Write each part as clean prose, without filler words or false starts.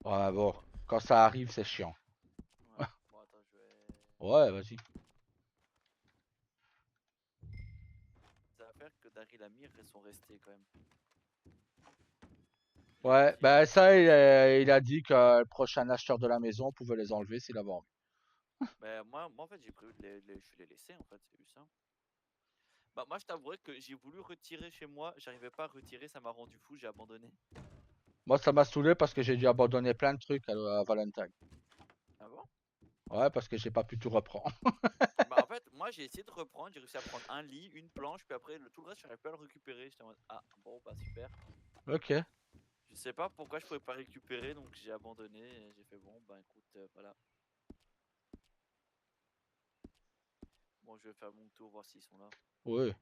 Ouais, bon, quand ça arrive, c'est chiant. Ouais. Bon, attends, je vais. Ouais, vas-y. Ça va faire que Daryl Amir, ils sont restés quand même. Les Ouais, petits, ben les petits ça, boxers. il a dit que le prochain acheteur de la maison pouvait les enlever s'il avait envie. Ben, moi, en fait, j'ai prévu je vais les laisser, en fait, c'est juste ça. Bah, moi, je t'avouerais que j'ai voulu retirer chez moi, j'arrivais pas à retirer, ça m'a rendu fou, j'ai abandonné. Moi, ça m'a saoulé parce que j'ai dû abandonner plein de trucs à Valentine. Ah bon? Ouais, parce que j'ai pas pu tout reprendre. Bah, en fait, moi, j'ai essayé de reprendre, j'ai réussi à prendre un lit, une planche, puis après, tout le reste, j'arrive pas à le récupérer. J'étais en mode, ah, bon, bah, super. Ok. Je sais pas pourquoi je pouvais pas récupérer, donc j'ai abandonné, et j'ai fait, bon, bah, écoute, voilà. Bon, je vais faire mon tour, voir s'ils sont là. Oui.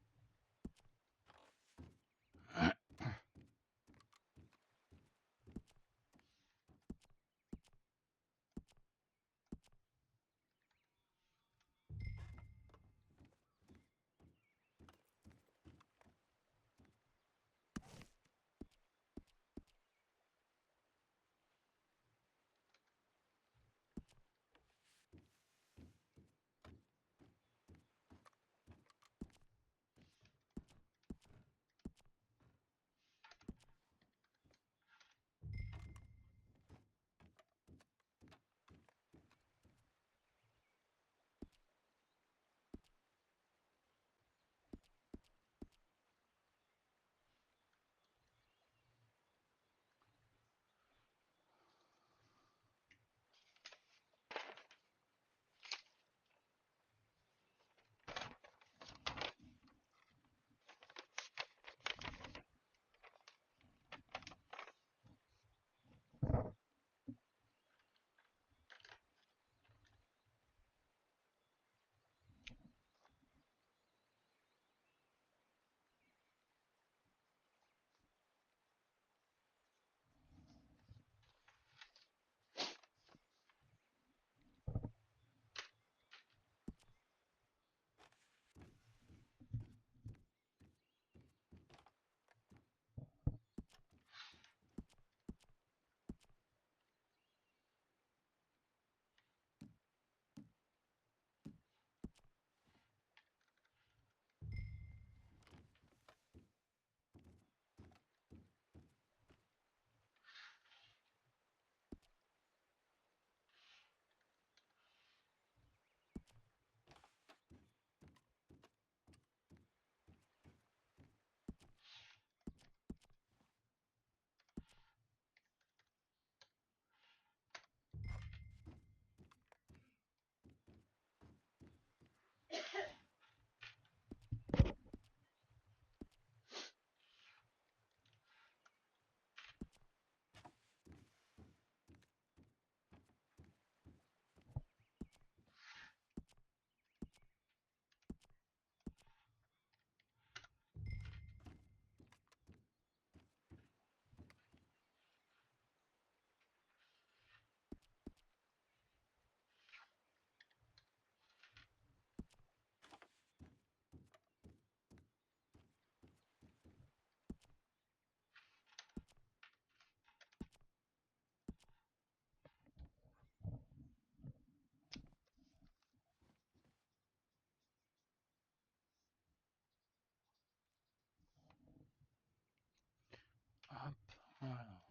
Hop, voilà.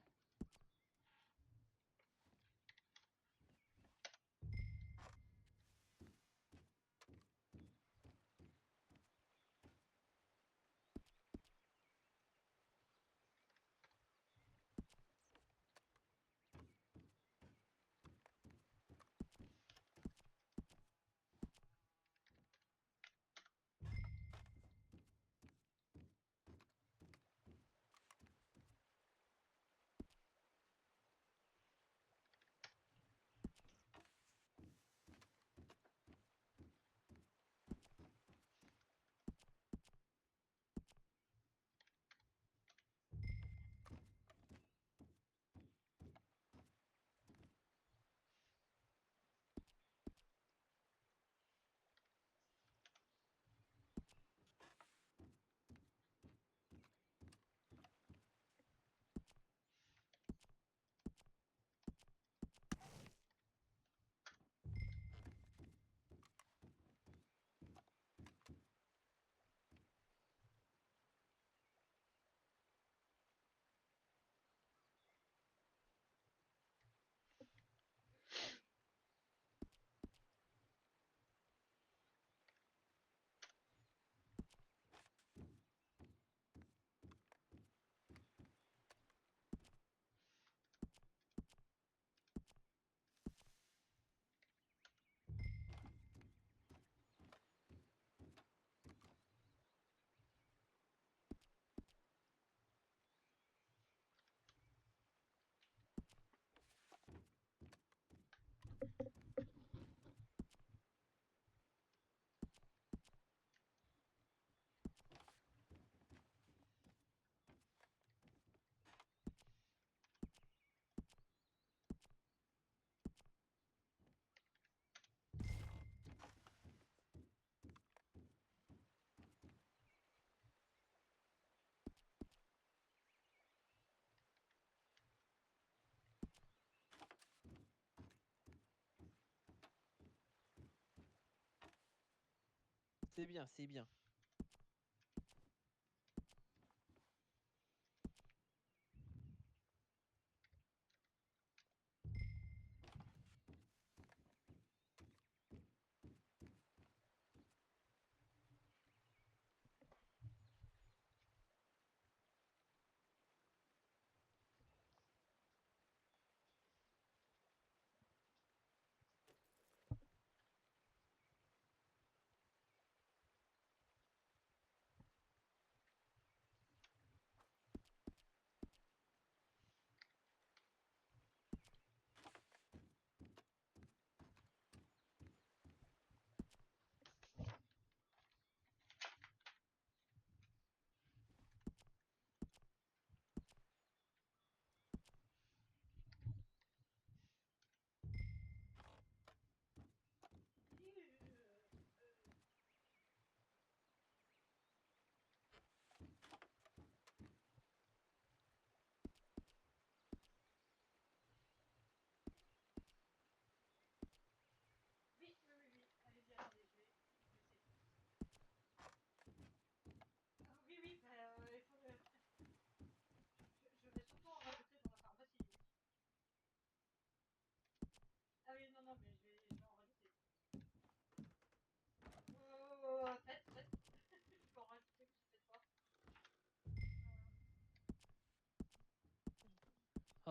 c'est bien, c'est bien.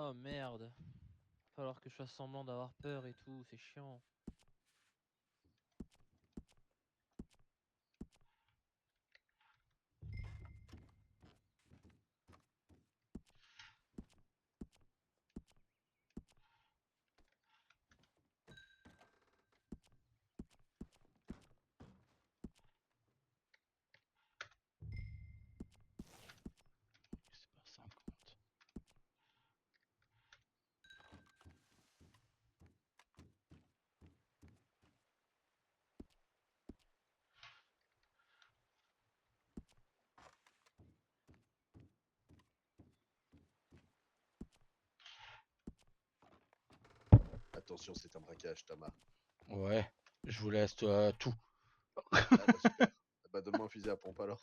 Oh merde. Falloir que je fasse semblant d'avoir peur et tout, c'est chiant. C'est pas 50. Attention, c'est un braquage, Thomas. Ouais, je vous laisse tout. Ah bah super. Ah bah donne-moi un fusil à pompe alors.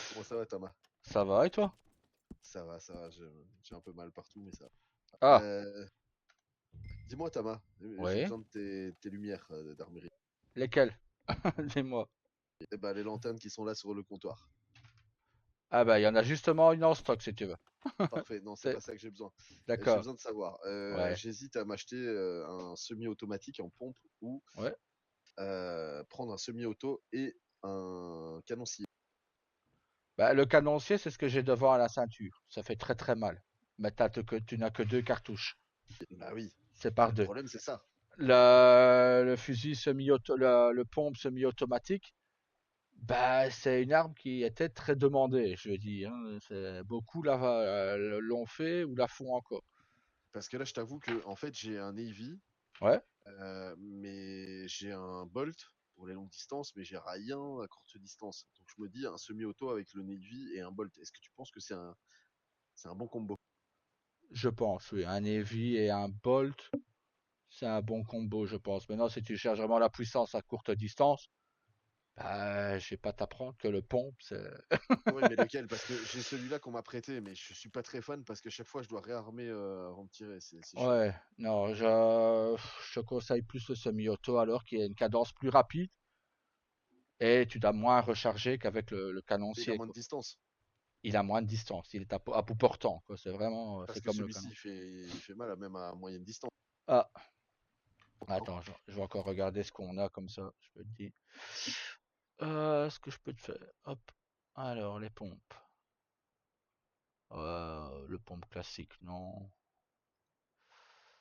Comment ça va, Thomas? Ça va et toi? Ça va, j'ai un peu mal partout, mais ça va. Ah, Dis-moi, Thomas, j'ai ouais. besoin de tes lumières d'armurerie. Lesquels? Dis-moi. Eh bah les lanternes qui sont là sur le comptoir. Ah bah, il y en a justement une en stock si tu veux. Parfait, non, c'est C'est- pas ça que j'ai besoin. J'ai D'accord. besoin de savoir. Ouais. J'hésite à m'acheter un semi-automatique en pompe ou Ouais. prendre un semi-auto et un canoncier. Bah, le canoncier, c'est ce que j'ai devant à la ceinture. Ça fait très très mal. Mais tu n'as que 2 cartouches. Bah oui, C'est bah, par le deux. problème c'est ça. Le fusil semi-auto, le pompe semi-automatique, bah, c'est une arme qui était très demandée, je dis. Hein. Beaucoup l'ont fait ou la font encore. Parce que là, je t'avoue que en fait, j'ai un Navy, Ouais. mais j'ai un Bolt pour les longues distances, mais j'ai rien à courte distance. Donc je me dis un semi-auto avec le Navy et un Bolt. Est-ce que tu penses que c'est un bon combo? Je pense, oui. Un Heavy et un Bolt, c'est un bon combo, je pense. Maintenant, si tu cherches vraiment la puissance à courte distance, bah, je vais pas t'apprendre que le pompe, c'est... Oui, mais lequel? Parce que j'ai celui-là qu'on m'a prêté, mais je suis pas très fan parce que chaque fois je dois réarmer avant de tirer. C'est chiant. Ouais, non, je conseille plus le semi-auto alors qu'il y a une cadence plus rapide et tu dois moins recharger qu'avec le Il a canoncier, moins de quoi. distance. Il a moins de distance, il est à bout portant, quoi. C'est vraiment, Parce c'est que comme le celui-ci, canon. il fait mal même à moyenne distance. Ah, Non. attends, je vais encore regarder ce qu'on a comme ça, je peux te dire. Ce que je peux te faire, hop. Alors, les pompes. Le pompe classique, non.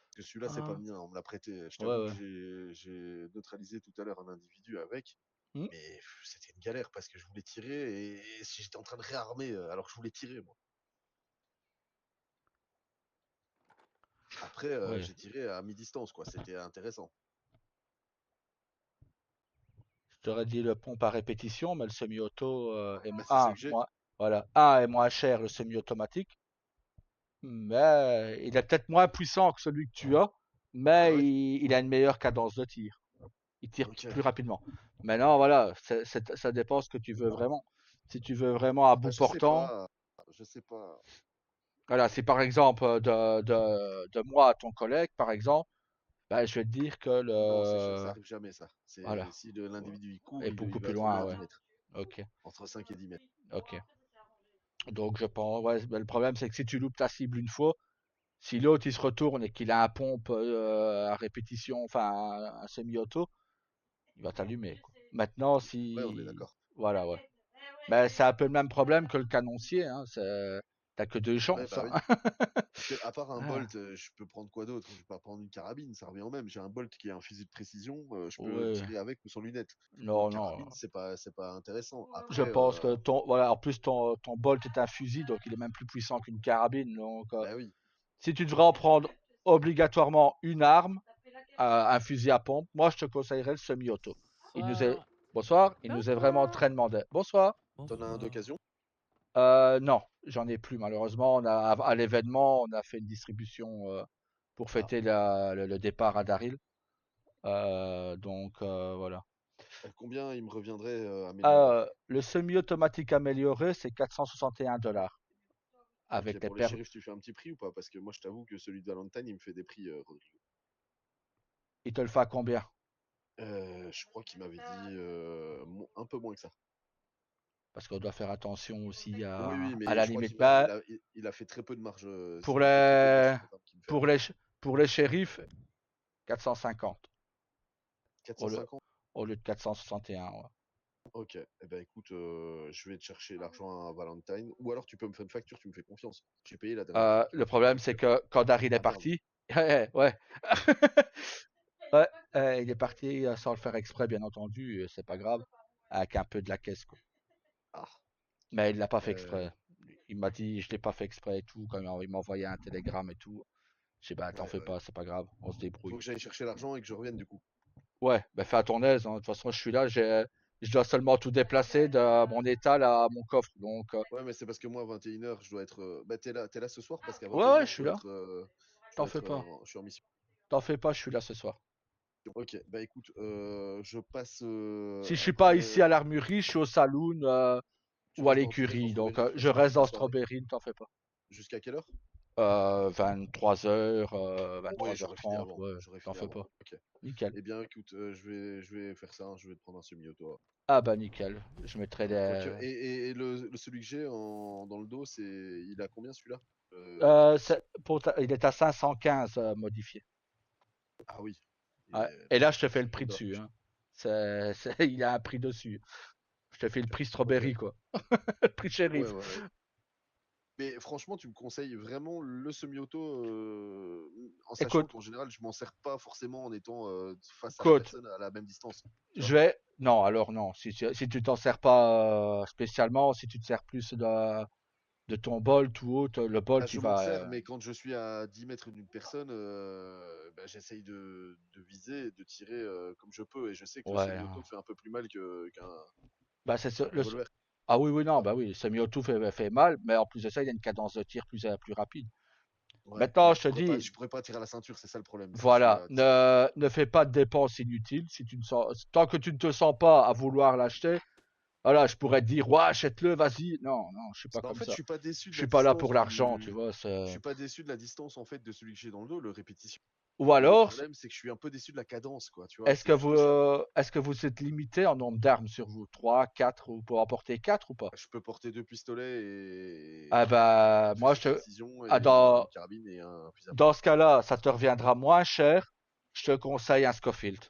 Parce que celui-là, c'est pas le Ah, mien, on me l'a prêté. Je ouais, t'avoue que ouais. j'ai neutralisé tout à l'heure un individu avec. Hmm. Mais c'était une galère parce que je voulais tirer et si j'étais en train de réarmer alors que je voulais tirer, moi. Après, Ouais. j'ai tiré à mi-distance, quoi. C'était intéressant. Je t'aurais dit le pompe à répétition, mais le semi-auto Bah, c'est ce que j'ai. moins, voilà, est moins cher le semi-automatique, mais il est peut-être moins puissant que celui que tu as, Ah mais ouais? il a une meilleure cadence de tir. Il tire Ok. plus rapidement. Maintenant, voilà, ça dépend ce que tu veux vraiment. Si tu veux vraiment à bout Je sais portant, pas. Je sais pas. voilà, si par exemple de moi à ton collègue, par exemple, bah, je vais te dire que Non, c'est sûr, ça le arrive jamais, ça. voilà Si l'individu il court, est beaucoup il va plus tomber loin, à ouais. 10 mètres. Ok, Entre 5 et 10 mètres. ok. Donc je pense, ouais, mais le problème c'est que si tu loupes ta cible une fois, si l'autre il se retourne et qu'il a un pompe à répétition, enfin un semi-auto, il va t'allumer, quoi. Maintenant, Ouais, on est si d'accord. voilà, ouais. Ben, c'est un peu le même problème que le canoncier, hein. T'as que deux Ouais, chances, bah hein. oui. Parce que, à part un Ah, bolt, je peux prendre quoi d'autre? Je vais pas prendre une carabine, ça revient au même. J'ai un bolt qui est un fusil de précision, je peux ouais. tirer avec ou sans lunettes. Une Non, non. carabine, c'est pas intéressant. Je Après, pense que voilà, en plus ton bolt est un fusil, donc il est même plus puissant qu'une carabine. Donc, bah oui. si tu devrais en prendre obligatoirement une arme, un fusil à pompe, moi je te conseillerais le semi-auto. Il nous est Bonsoir. bonsoir, il nous est vraiment très demandé. Bonsoir. T'en as un Bonsoir. d'occasion? Non, j'en ai plus malheureusement. On a à l'événement, on a fait une distribution pour Ah, fêter le départ à Daryl. Donc voilà. combien il me reviendrait amélioré? Le semi-automatique amélioré, c'est 461 $ Ok, avec les pour les paires. shérifs, tu fais un petit prix ou pas? Parce que moi, je t'avoue que celui de Valentine, il me fait des prix, Rodrigo. Il te le fait à combien? Je crois qu'il m'avait dit un peu moins que ça. Parce qu'on doit faire attention aussi Oui, oui, à mais la je crois limite. qu'il Bah, il a fait très peu de marge. pour S'il a fait très peu de marge, les c'est pas grave qu'il me fait. pour les pour les shérifs, 450 au lieu, 450? au lieu de 461. Ouais. Ok, eh ben écoute, je vais te chercher l'argent à Valentine. Ou alors tu peux me faire une facture, tu me fais confiance. J'ai payé la dernière fois, tu Le m'as fait une problème, c'est facture. que quand Daryl est Ah merde. parti, ouais, ouais, ouais, il est parti sans le faire exprès, bien entendu, et c'est pas grave, avec un peu de la caisse, quoi. Ah. Mais il l'a pas fait Euh, exprès. Il m'a dit, je l'ai pas fait exprès et tout, quand il m'a envoyé un télégramme et tout. Je sais, bah, t'en ouais, fais ouais. pas, c'est pas grave, on se Faut débrouille. que j'aille chercher l'argent et que je revienne du coup. Ouais, bah, fais à ton aise, hein. De toute façon, je suis là, je dois seulement tout déplacer de mon étal à mon coffre. Donc, Ouais, mais c'est parce que moi, à 21h, je dois être. Bah, t'es là ce soir parce qu'à ouais, ouais, 21h, je suis là. je T'en dois fais être, pas. je suis en mission. T'en fais pas, je suis là ce soir. Ok, bah écoute, je passe Si je suis pas ici après. à l'armurerie, je suis au saloon Tu ou à restes tu restes dans l'écurie. Donc, Strawberry, de toute je façon, reste toute la dans soirée. Strawberry, ne t'en fais pas. Jusqu'à quelle heure? 23h, Oui, j'aurais fini 23h30, avant. ouais, J'aurais t'en fini fais avant. pas. Ok. Nickel. Eh bien, écoute, je vais faire ça, hein, je vais te prendre un semi-auto. Ah bah nickel. Je mettrai Quoique, des. et celui que j'ai dans le dos, il a combien celui-là? Répétition. Il est à 515 modifié. Ah oui, Ouais. Et là, je te fais le c'est prix vendeur. dessus, hein. Il a un prix dessus. Je te fais le Ok. prix Ok. Strawberry, quoi. Le prix Ouais, shérif. ouais, ouais. Mais franchement, tu me conseilles vraiment le semi-auto, en sachant Écoute, qu'en général, je m'en sers pas forcément en étant face à la écoute, personne à la même distance. Tu je vois? vais. Non, alors non. Si tu t'en sers pas spécialement, si tu te sers plus de ton Bolt ou autre, le Bah, Bolt, il je m'en va. sers, mais quand je suis à 10 mètres d'une personne, bah, j'essaye de viser, de tirer comme je peux. Et je sais que le Ouais, semi-auto hein. fait un peu plus mal Bah, qu'un revolver. Ah oui, oui, Tu non, vois? bah oui, le semi-auto fait mal, mais en plus de ça, il a une cadence de tir plus rapide. Ouais, Maintenant, mais je te dis, je pourrais pas tirer à la ceinture, c'est ça le problème. Si je suis voilà, à 10 mètres. ne fais pas de dépenses inutiles. Si tu ne sens, tant que tu ne te sens pas à vouloir l'acheter, voilà, je pourrais te dire, ouais, achète-le, vas-y. Non, non, je suis pas Bah, en comme fait, je ça. suis pas déçu Je de la suis pas là pour distance l'argent, tu vois. je suis pas déçu de la distance en fait de celui que j'ai dans le dos, le répétition. Ou Le alors, problème, c'est que je suis un peu déçu de la cadence, quoi. Tu vois, c'est juste ça. est-ce que vous êtes limité en nombre d'armes sur vous? 3, 4, ou pour apporter 4 ou pas? Je peux porter deux pistolets Ah et bah, un moi, fusil de précision ah, et une carabine et un fusil à pompe. dans ce cas-là, ça te reviendra moins cher. Je te conseille un Scofield.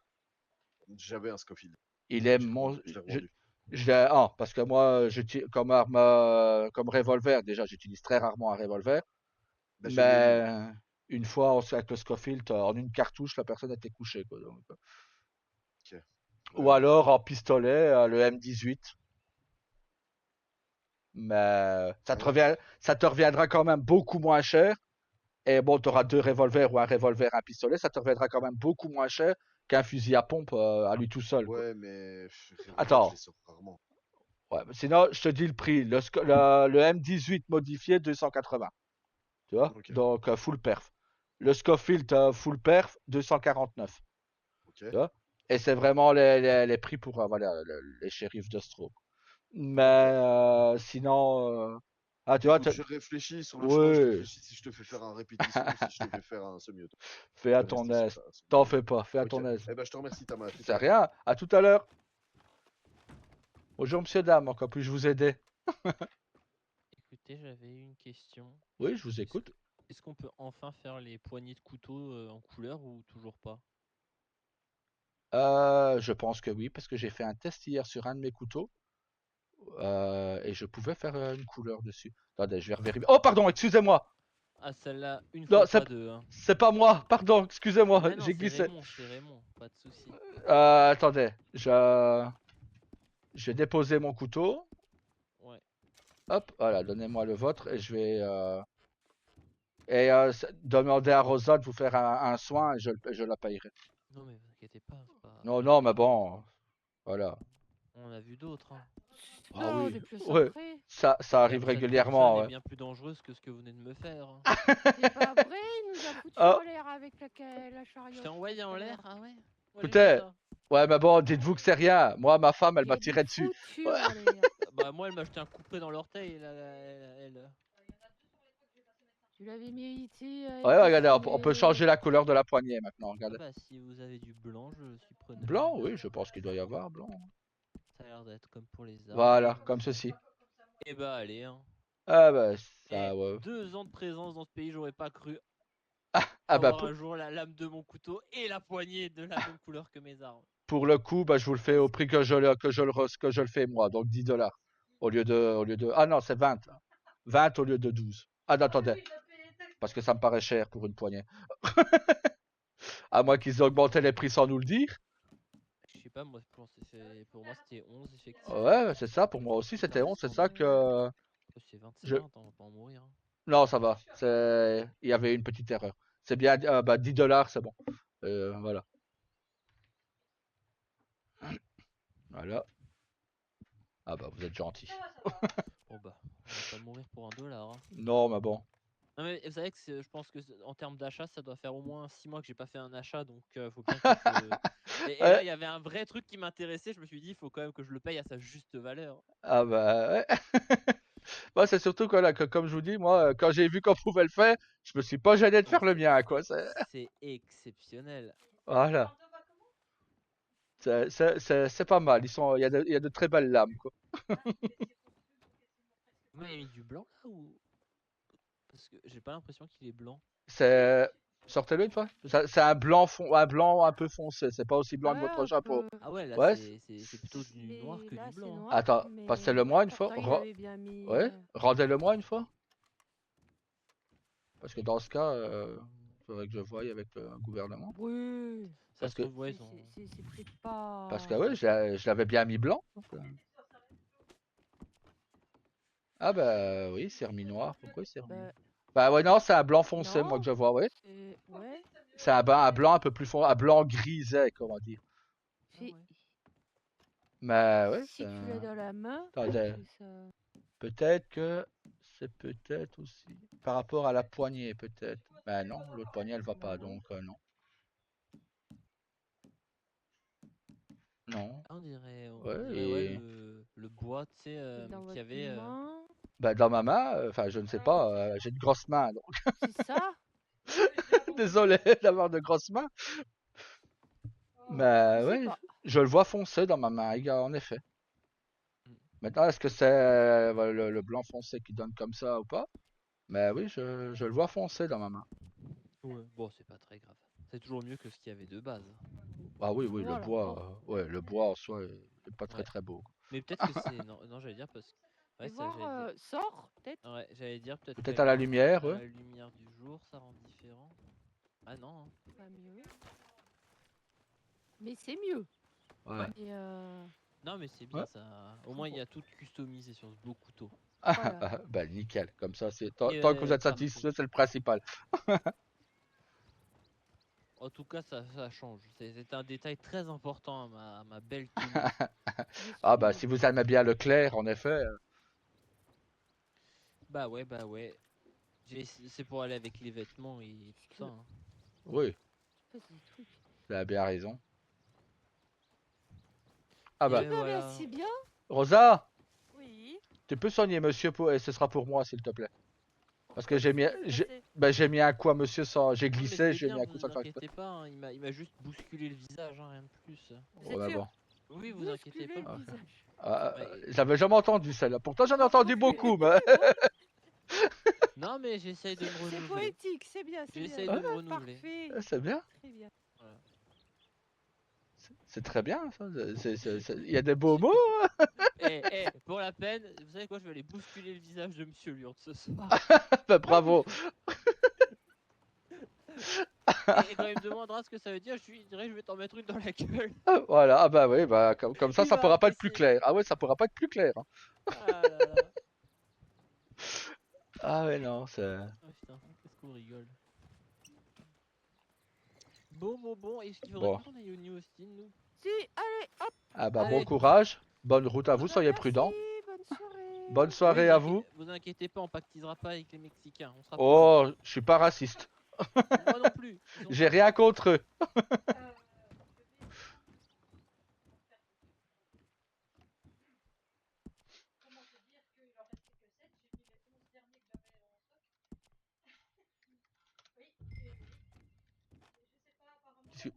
J'avais un Scofield, Il est mais mon. je l'ai revendu. Parce que moi, comme arme, comme revolver, déjà, j'utilise très rarement un revolver. Bah, j'ai le même, moi. Mais une fois, avec le Scofield, en une cartouche, la personne était couchée, quoi. Donc. Ok. Ouais, Ou ouais. alors en pistolet, le M18. Mais Ouais. ça te reviendra quand même beaucoup moins cher. Et bon, tu auras deux revolvers ou un revolver, un pistolet, ça te reviendra quand même beaucoup moins cher qu'un fusil à pompe à lui tout seul, quoi. Ouais, mais revolver, je les Attends, sors rarement. ouais, sinon, je te dis le prix. Le M18 modifié, 280. Tu vois? Ok. Donc, full perf. Le Scofield full perf, 249. Ok. Tu vois? Et c'est vraiment les prix pour voilà, les shérifs de Stroke. Mais sinon, ah, tu vois, Écoute, je réfléchis sur le chemin, je oui, réfléchis si je te fais faire un répétition ou si je te fais faire un semi-auto. fais à Je ton reste sur aise. ça. T'en fais pas, fais à Ok. ton aise. Eh ben, je te remercie, Tama. À tout à C'est l'heure. rien. À tout à l'heure. Bonjour, monsieur, dame. Encore puis-je vous aider? Écoutez, j'avais une question. Oui, je vous Est-ce écoute. que est-ce qu'on peut enfin faire les poignées de couteau en couleur ou toujours pas? Je pense que oui, parce que j'ai fait un test hier sur un de mes couteaux et je pouvais faire une couleur dessus. Attendez, je vais revérifier. Oh, pardon, excusez-moi. Ah, celle-là, une Non, fois, pas deux, hein. c'est pas moi. Pardon, excusez-moi, Mais non, j'ai glissé. c'est Raymond, pas de souci. Attendez, je vais déposer mon couteau. Ouais. Hop, voilà, donnez-moi le vôtre et je vais demander à Rosa de vous faire un soin et je la payerai. Non, mais vous inquiétez pas, c'est pas. Non, non, mais bon, voilà. On en a vu d'autres, hein. Ah Non, oui, des plus ouais, après. ça La arrive gamme shotgun John régulièrement, est ouais. bien plus dangereuse que ce que vous venez de me faire, hein. C'est pas vrai, il nous a foutu Ah. en l'air avec la Je chariot. t'ai envoyé en l'air, ah ouais? Moi, j'ai vu Écoutez, ça. ouais, mais bon, dites-vous que c'est rien. Moi, ma femme, elle Il m'a a dit tiré dessus. foutu Ouais. en l'air. Bah, moi, elle m'a jeté un coup près dans l'orteil, elle. Tu l'avais mérité avec Ouais, tes regardez, on peut filets. changer la couleur de la poignée maintenant, Ah regardez. bah, si vous avez du blanc, je suis preneur. Blanc, oui, je pense qu'il doit y avoir blanc. Ça a l'air d'être comme pour les armes. Voilà, comme ceci. Et bah, allez, hein. Ah bah, Eh, ça, ouais. 2 ans de présence dans ce pays, j'aurais pas cru Ah bah, avoir un jour la lame de mon couteau et la poignée de la même couleur que mes armes. pour le coup, bah, je vous le fais au prix que je le fais moi, donc 10 $ au lieu de, ah non, c'est 20 là. 20 au lieu de 12. Ah non, attendez, parce que ça me paraît cher pour une poignée. À moins qu'ils aient augmenté les prix sans nous le dire. Je sais pas, moi, pour moi c'était 11 effectivement. Ouais, c'est ça, pour moi aussi c'était 11, c'est ça que C'est 20, c'est je... 20, on va pas en mourir, hein. Non, ça va, il y avait une petite erreur. C'est bien, bah, 10 $, c'est bon. Voilà. Voilà. Ah bah, vous êtes gentil. Bon bah, on va pas mourir pour $1, hein. Non, mais bon. Non mais vous savez que je pense que en termes d'achat, ça doit faire au moins 6 mois que j'ai pas fait un achat, donc faut bien que je... Et là, il y avait un vrai truc qui m'intéressait, je me suis dit, il faut quand même que je le paye à sa juste valeur. Ah bah, ouais. Moi, c'est surtout que comme je vous dis, moi, quand j'ai vu qu'on pouvait le faire, je me suis pas gêné de faire le mien, quoi. C'est exceptionnel. Voilà. C'est pas mal. Il y a de très belles lames, quoi. Vous m'avez mis du blanc là ou... Parce que j'ai pas l'impression qu'il est blanc. C'est... Sortez-le une fois. C'est un blanc un peu foncé. C'est pas aussi blanc que Ouais, votre un chapeau. peu. Ah ouais, là Ouais. c'est plutôt du Mais noir que là, du c'est blanc. noir, Attends, mais passez-le moi une fois. pourtant, il avait bien mis. Ouais. Rendez-le-moi une fois. Parce que dans ce cas, faudrait que je voie avec le gouvernement. Oui. Ça Parce se que, trouve, ouais, ils ont... C'est peut-être pas. parce que ouais, je l'avais bien mis blanc. Ah bah oui, c'est remis noir. Pourquoi c'est remis? Bah, Bah ouais, non, c'est un blanc foncé, moi, non, que je vois, ouais. Ouais. C'est un blanc un peu plus foncé, un blanc grisé, comment dire. Ah ouais. Mais ouais, Si tu l'as dans la main, attendez, c'est ça. peut-être que c'est peut-être aussi par rapport à la poignée, peut-être. Bah non, l'autre poignée, elle va pas, Non. donc non. Non. Ah, on dirait Ouais, ouais, et le bois, tu sais, Dans qu'il y votre avait... main. bah dans ma main, enfin je ne sais pas, j'ai une grosse main, donc C'est ça? désolé d'avoir de grosses mains. Mais Je sais ouais, pas. je le vois foncé dans ma main, en effet. Mm. Maintenant, est-ce que c'est le blanc foncé qui donne comme ça ou pas? Mais oui, je le vois foncé dans ma main. Ouais, bon, c'est pas très grave. C'est toujours mieux que ce qu'il y avait de base. Ah oui, oui, Voilà. le bois en soi est pas très Ouais. très beau. Mais peut-être que c'est... Non, non, j'allais dire parce que... Ouais, Fais ça, voir, sort, peut-être. Ouais, j'allais dire peut-être Peut-être à la lumière, à ouais. la lumière du jour, ça rend différent. Ah non, hein. Pas mieux. Mais c'est mieux. Ouais. Et Non, mais c'est bien Ouais. ça. Au moins, il y a tout customisé sur ce beau couteau. voilà. Bah nickel, comme ça, tant Et, que vous êtes ça me- satisfait, c'est le principal. En tout cas, ça change. C'est un détail très important à ma belle tenue. Bien Ah bah sûr. si vous aimez bien le clair, en effet. Bah ouais, bah ouais. C'est pour aller avec les vêtements et tout ça, hein. Oui, Je passe des trucs. vous avez bien raison. Ah Et bah, Eh ben, voilà. merci bien. Rosa, Oui. tu peux soigner monsieur et ce sera pour moi, s'il te plaît. Parce que Qu'est-ce qui s'est passé? j'ai mis un coup à monsieur sans. J'ai Non, mais glissé, c'est j'ai mis bien, un coup sans vous faire exprès. inquiétez pas, hein, il m'a juste bousculé le visage, hein, rien de plus. Vous êtes Ouais, sûr? bon. Oui, vous inquiétez Bousculer pas. le visage. Ouais. J'avais jamais entendu celle-là. Pourtant, j'en ai Non, moi entendu non plus. beaucoup, mais. Non, mais j'essaye de me C'est renouveler. poétique, c'est bien, c'est bien. J'essaye de me renouveler. Parfait. C'est bien. Très bien. C'est très bien, ça. Il y a des beaux mots. Pour la peine, vous savez quoi, je vais aller bousculer le visage de Monsieur Lourdes ce soir. Bah, bravo. Et quand il me demandera ce que ça veut dire, je lui dirai je vais t'en mettre une dans la gueule. Voilà, ah bah oui, bah, comme ça, Il ça va pourra pas être plus apprécier. clair. Ah ouais, ça pourra pas être plus clair, hein. Ah là là. Ah ouais, non, c'est. Oh putain, qu'est-ce qu'on rigole. Bon, est-ce qu'il faudrait Bon. pas qu'on aille au New Austin, nous? Si, allez, hop. Ah bah, Allez. bon courage. Bonne route à vous, Eh ben, soyez merci, prudents. bonne soirée. Bonne Oui, soirée à vous. vous inquiétez pas, on pactisera pas avec les Mexicains, on sera Oh, je suis pas raciste. prudents. Moi non plus. ils sont J'ai pas rien contre eux. Si-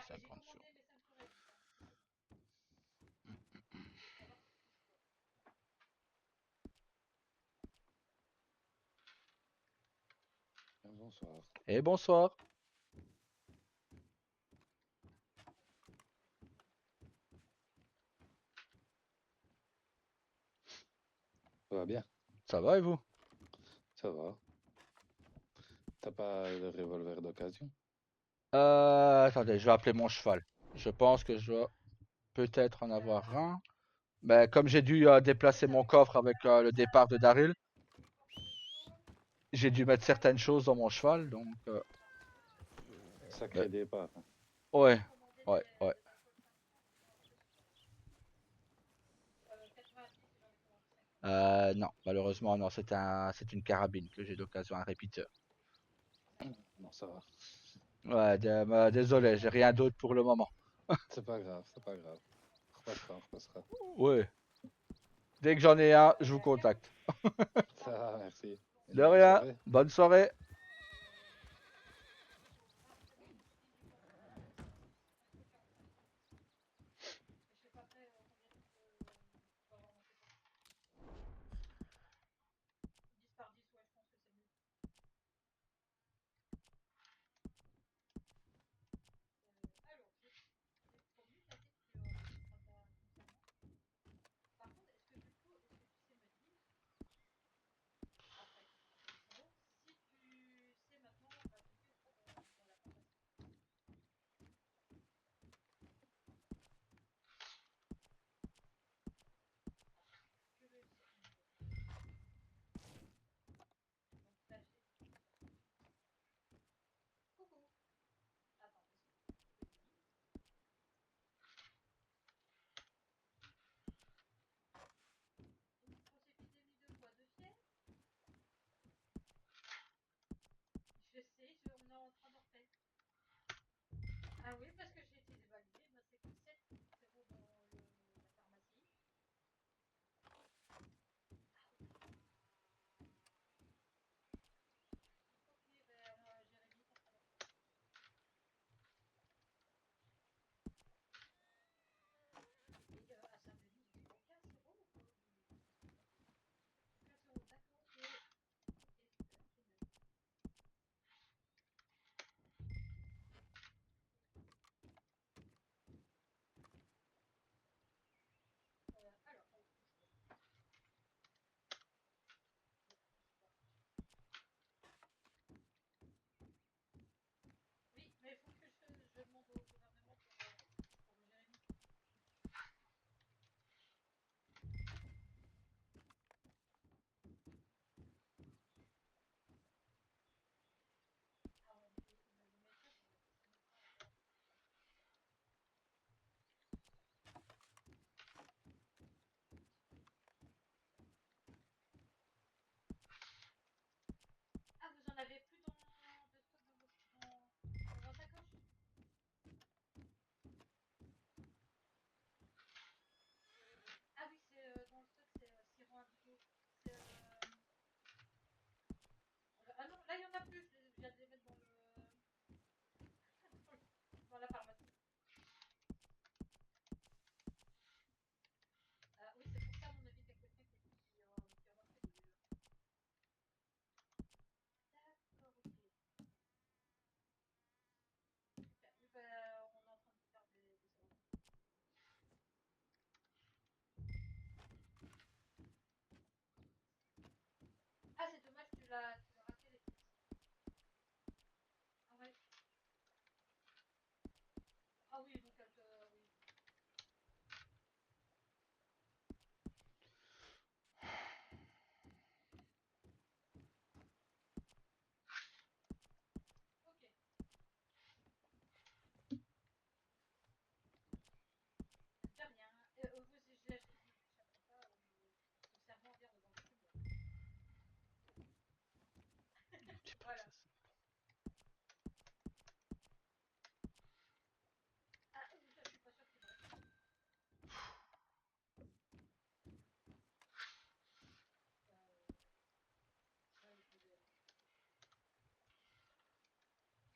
50 sur- Bonsoir. Et bonsoir. Ça va bien? Ça va et vous? Ça va. T'as pas de revolver d'occasion? Attendez, je vais appeler mon cheval. Je pense que je dois peut-être en avoir un. Mais comme j'ai dû déplacer mon coffre avec le départ de Daryl, j'ai dû mettre certaines choses dans mon cheval, donc Sacré départ. Hein. ouais, ouais. Non, malheureusement non, c'est une carabine que j'ai d'occasion, un répéteur. Non, ça va. Ouais, désolé, j'ai rien d'autre pour le moment. C'est pas grave, c'est pas grave. On repassera. Ouais, dès que j'en ai un, je vous contacte. Ça va, merci. De Bonne rien, soirée. bonne soirée.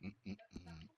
Hum, hum, hum.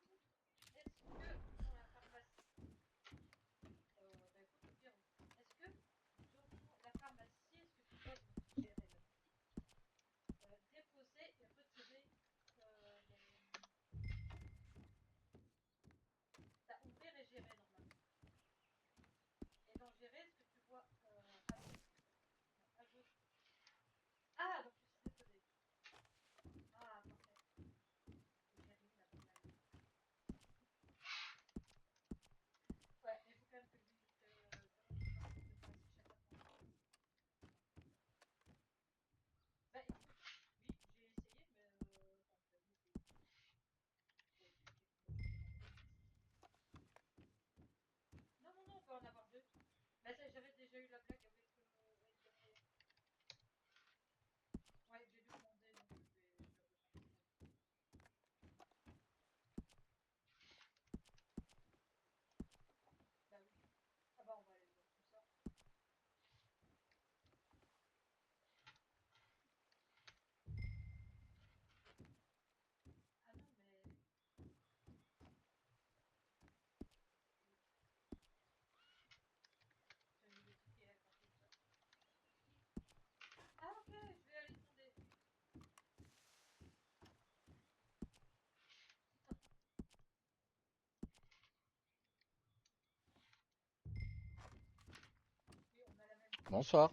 Bonsoir.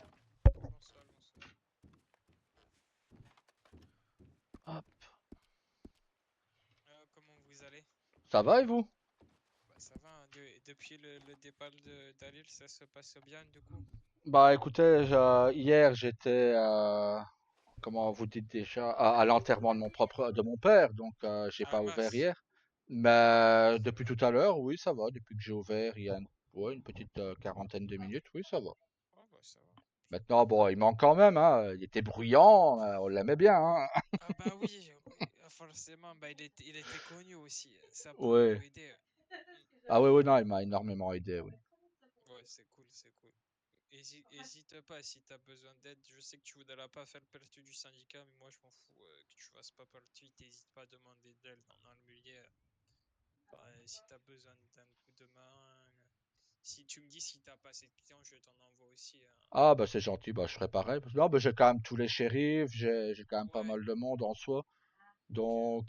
Bonsoir, bonsoir. Hop. Comment vous allez? Ça va et vous? Bah, ça va, hein. Depuis le départ de Daryl, ça se passe bien du coup? Bah écoutez, hier j'étais, comment vous dites déjà, à l'enterrement de mon père, donc j'ai Ah pas ouvert mince. hier. Mais depuis tout à l'heure, oui, ça va. Depuis que j'ai ouvert, il y a ouais, une petite quarantaine de minutes, oui, ça va. Oh bah ça va. Maintenant, bon, il manque quand même, hein. Il était bruyant, on l'aimait bien, hein. Ah bah oui, oui, forcément, bah il était connu aussi, ça a Ouais. beaucoup aidé. Ah oui, oui, non, il m'a énormément aidé, oui. Ouais, c'est cool, c'est cool. Hésite pas si t'as besoin d'aide. Je sais que tu voudras pas faire partie du syndicat, mais moi je m'en fous que tu fasses pas partie. T'hésites pas à demander d'aide dans le milieu. Bah, si t'as besoin d'un coup de main, si tu me dis si t'as pas assez de clients, je t'en envoie aussi, hein. Ah bah c'est gentil, bah je ferai pareil. Non, bah j'ai quand même tous les shérifs, j'ai quand même pas Ouais, mal de monde en soi. ok. Donc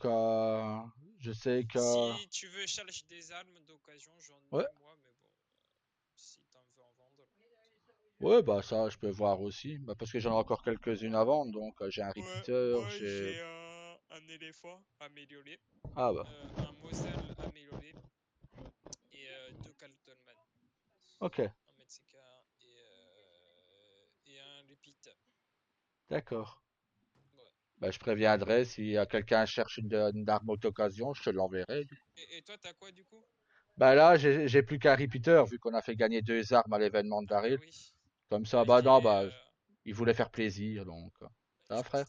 je sais que Si tu veux charger des armes d'occasion, j'en ouais, ai moi, mais bon, si t'en veux en vendre. ouais bah ça je peux voir aussi. Bah, parce que j'en ai encore quelques-unes à vendre, donc j'ai un Ouais, repeater, moi j'ai. j'ai un éléphant amélioré, Ah bah, un Moselle amélioré et deux Carltonman, ok, un Metzeka et un repeater. d'accord. Ouais. Bah je préviendrai si quelqu'un cherche une arme d'occasion, je te l'enverrai. Et toi, t'as quoi du coup? Bah là j'ai plus qu'un repeater vu qu'on a fait gagner 2 armes à l'événement de Ah bah Daryl. oui. Comme ça, Bah, je bah non, dirais, bah il voulait faire plaisir, donc ça va frère?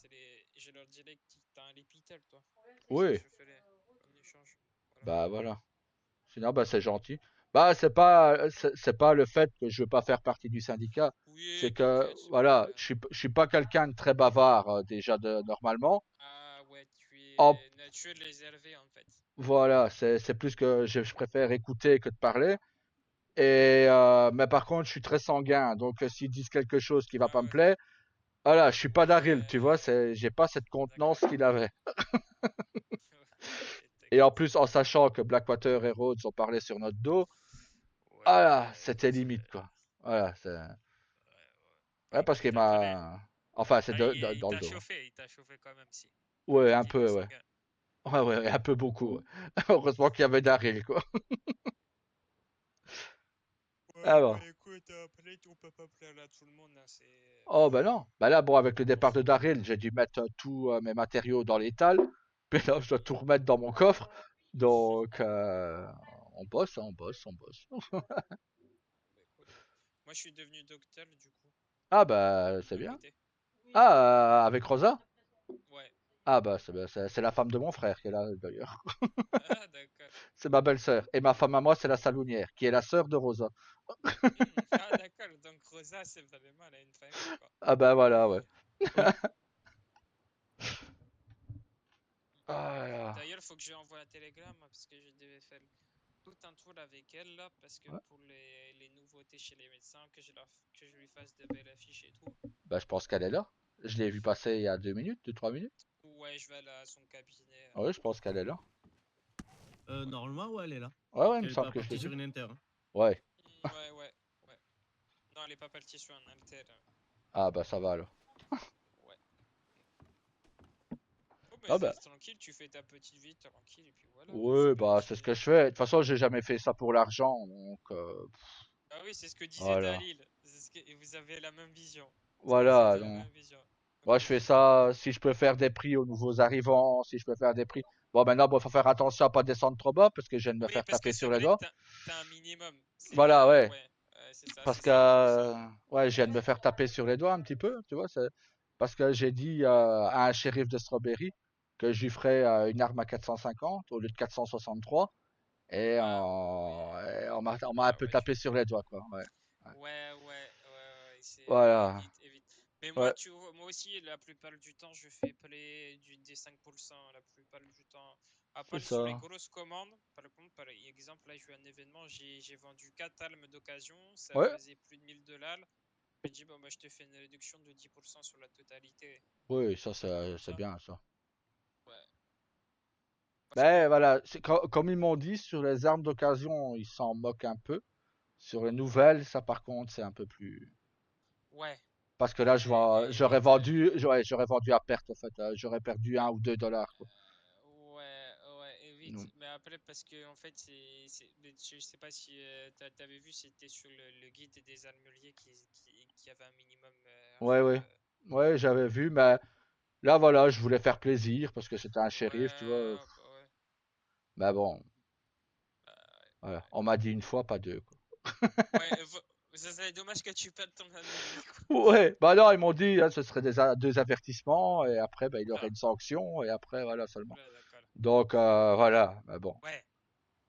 je leur dirais que t'as un repeater, toi. Comme ça, Oui, je ferai un échange. Voilà. bah voilà. Sinon, bah, c'est gentil. Bah, c'est pas le fait que je veux pas faire partie du syndicat. C'est Oui, que, t'inquiète, c'est pas voilà, grave. je suis pas quelqu'un de très bavard, déjà, normalement. Ah ouais, tu En, es nature réservé en fait. voilà, c'est plus que je préfère écouter que de parler. Et, mais par contre, je suis très sanguin. Donc, s'ils disent quelque chose qui va Ah pas me ouais. plaire, voilà, je suis pas Daryl, tu vois, Ouais. j'ai pas cette contenance D'accord. qu'il avait. T'inquiète, Et en t'inquiète. plus, en sachant que Blackwater et Rhodes ont parlé sur notre dos, voilà, Ouais, c'était limite, quoi. Voilà, c'est. ouais. Ouais, Bah, parce bah, qu'il je dirais. m'a. Enfin, c'est Ah, il dans le t'a dos. chauffé, il t'a chauffé quand même, si. Comme Ouais, tu un dis, il est peu, ouais. sanguin. Ouais, ouais, un peu beaucoup. Ouais. Heureusement qu'il y avait Daryl, quoi. Ah Ouais, bon. bah écoute, après, on peut pas plaire à tout le monde, hein, c'est. Oh, ben non. Bah là, bon, avec le départ de Daryl, j'ai dû mettre tous mes matériaux dans l'étal. Puis là, je dois tout remettre dans mon coffre. Donc, on bosse, hein, on bosse, on bosse. Bah écoute. Moi, je suis devenu docteur, du coup, Ah, bah, c'est à bien. côté. Ah, avec Rosa? Ouais. Ah bah c'est la femme de mon frère qui est là d'ailleurs. Ah, d'accord. C'est ma belle-sœur. Et ma femme à moi, c'est la salonière, qui est la sœur de Rosa. Ah, d'accord. Donc, Rosa, c'est vraiment, elle a une famille, quoi. Ah bah voilà, ouais. Oui. Ah là. D'ailleurs, il faut que je lui envoie un télégramme parce que je devais faire tout un tour avec elle là, parce que Ouais. pour les nouveautés chez les médecins, que je lui fasse de belles affiches et tout. Bah je pense qu'elle est là. Je l'ai vu passer il y a 2 minutes, 2, 3 minutes. Ouais, je vais aller à son cabinet. Ah oui, je pense qu'elle est là. Normalement, ouais, elle est là. Ouais, il me Elle est semble pas que je l'ai partie sur vu. une inter. Hein. Ouais. Ouais, ouais, ouais. Non, elle est pas partie sur un alter. Ah bah ça va alors. Ouais. Oh, mais Ah bah. reste tranquille, tu fais ta petite vie tranquille et puis voilà. Ouais, bah c'est ce que je fais. De toute façon, j'ai jamais fait ça pour l'argent, donc Ah oui, c'est ce que disait voilà. Dalil. Et vous avez la même vision. Vous Voilà, avez la non. même vision. Moi, Ok, je fais je vois. ça si je peux faire des prix aux nouveaux arrivants, si je peux faire des prix. Bon, maintenant, bon, faut faire attention à pas descendre trop bas parce que je viens de me Oui, faire parce que taper c'est sur les vrai que doigts. t'as un minimum. Voilà, ouais. Ouais, Parce c'est que, ça le souci. ouais, je viens de me faire taper sur les doigts un petit peu, tu vois. Parce que j'ai dit à un shérif de Strawberry que je lui ferais une arme à 450 au lieu de 463. Et Ah oui. on m'a un Ah peu ouais, tapé sur les doigts, quoi. Ouais. Ouais. ouais, c'est Voilà. évite, évite. Mais moi, Ouais, tu vois, moi aussi, la plupart du temps, je fais des 5% la plupart du temps. À c'est part sur les ça. grosses commandes, par contre, par exemple, là, j'ai eu un événement, j'ai vendu 4 armes d'occasion, ça Ouais, faisait plus de 1000 $. J'ai dit, bon, bah, je te fais une réduction de 10% sur la totalité. oui, ça, Truc comme c'est ça. bien, ça. Ouais. Parce Mais que, voilà, comme ils m'ont dit, sur les armes d'occasion, ils s'en moquent un peu. Sur les nouvelles, ça par contre, c'est un peu plus. ouais, Parce que là, j'aurais évite. vendu, j'aurais vendu à perte, en fait. J'aurais perdu 1 ou 2 dollars, quoi. Ouais, évite. Donc, Mais après, parce que en fait, mais je sais pas si t'avais vu, c'était sur le guide des armuriers qui avait un minimum à ouais, faire. ouais. Ouais, j'avais vu, mais là, voilà, je voulais faire plaisir parce que c'était un shérif, tu vois. Bah ouais. Mais bon, Bah voilà. On m'a dit une fois, pas deux, quoi. ouais, ça serait dommage que tu perdes ton armurier, quoi. Ouais, bah non, ils m'ont dit, hein, ce serait deux avertissements, et après, bah, il y aurait Ah, une sanction, et après, voilà, seulement. là, d'accord. Donc, voilà, mais bon. Ouais,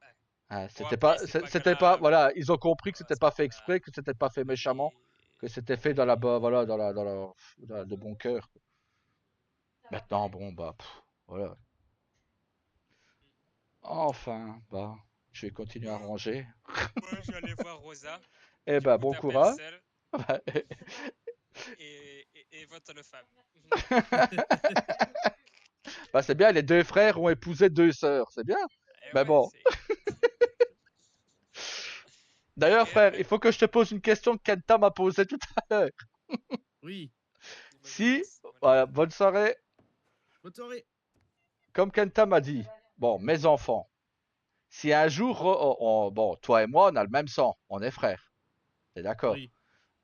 ouais. Hein, Bon, après, c'est pas c'était pas, grave. voilà, ils ont compris que Ouais, c'était c'est pas pas fait grave. exprès, que c'était pas fait méchamment, Oui, que c'était fait dans oui. voilà, de bon cœur. Maintenant, bon, bah, voilà. Enfin, bah, je vais continuer à Bon, ranger. moi, je vais aller voir Rosa, Eh du ben, coup, bon ta courage. belle-sœur et votre femme. Bah, c'est bien, les deux frères ont épousé deux sœurs, c'est bien. Eh Mais ouais, bon. c'est. D'ailleurs, Et frère, il faut que je te pose une question que Kenta m'a posée tout à l'heure. Oui. Si, dis-moi les voilà, frères. bonne soirée. Bonne soirée. Comme Kenta m'a dit, bon, mes enfants, si un jour, bon, toi et moi, on a le même sang, on est frères, t'es d'accord? Oui.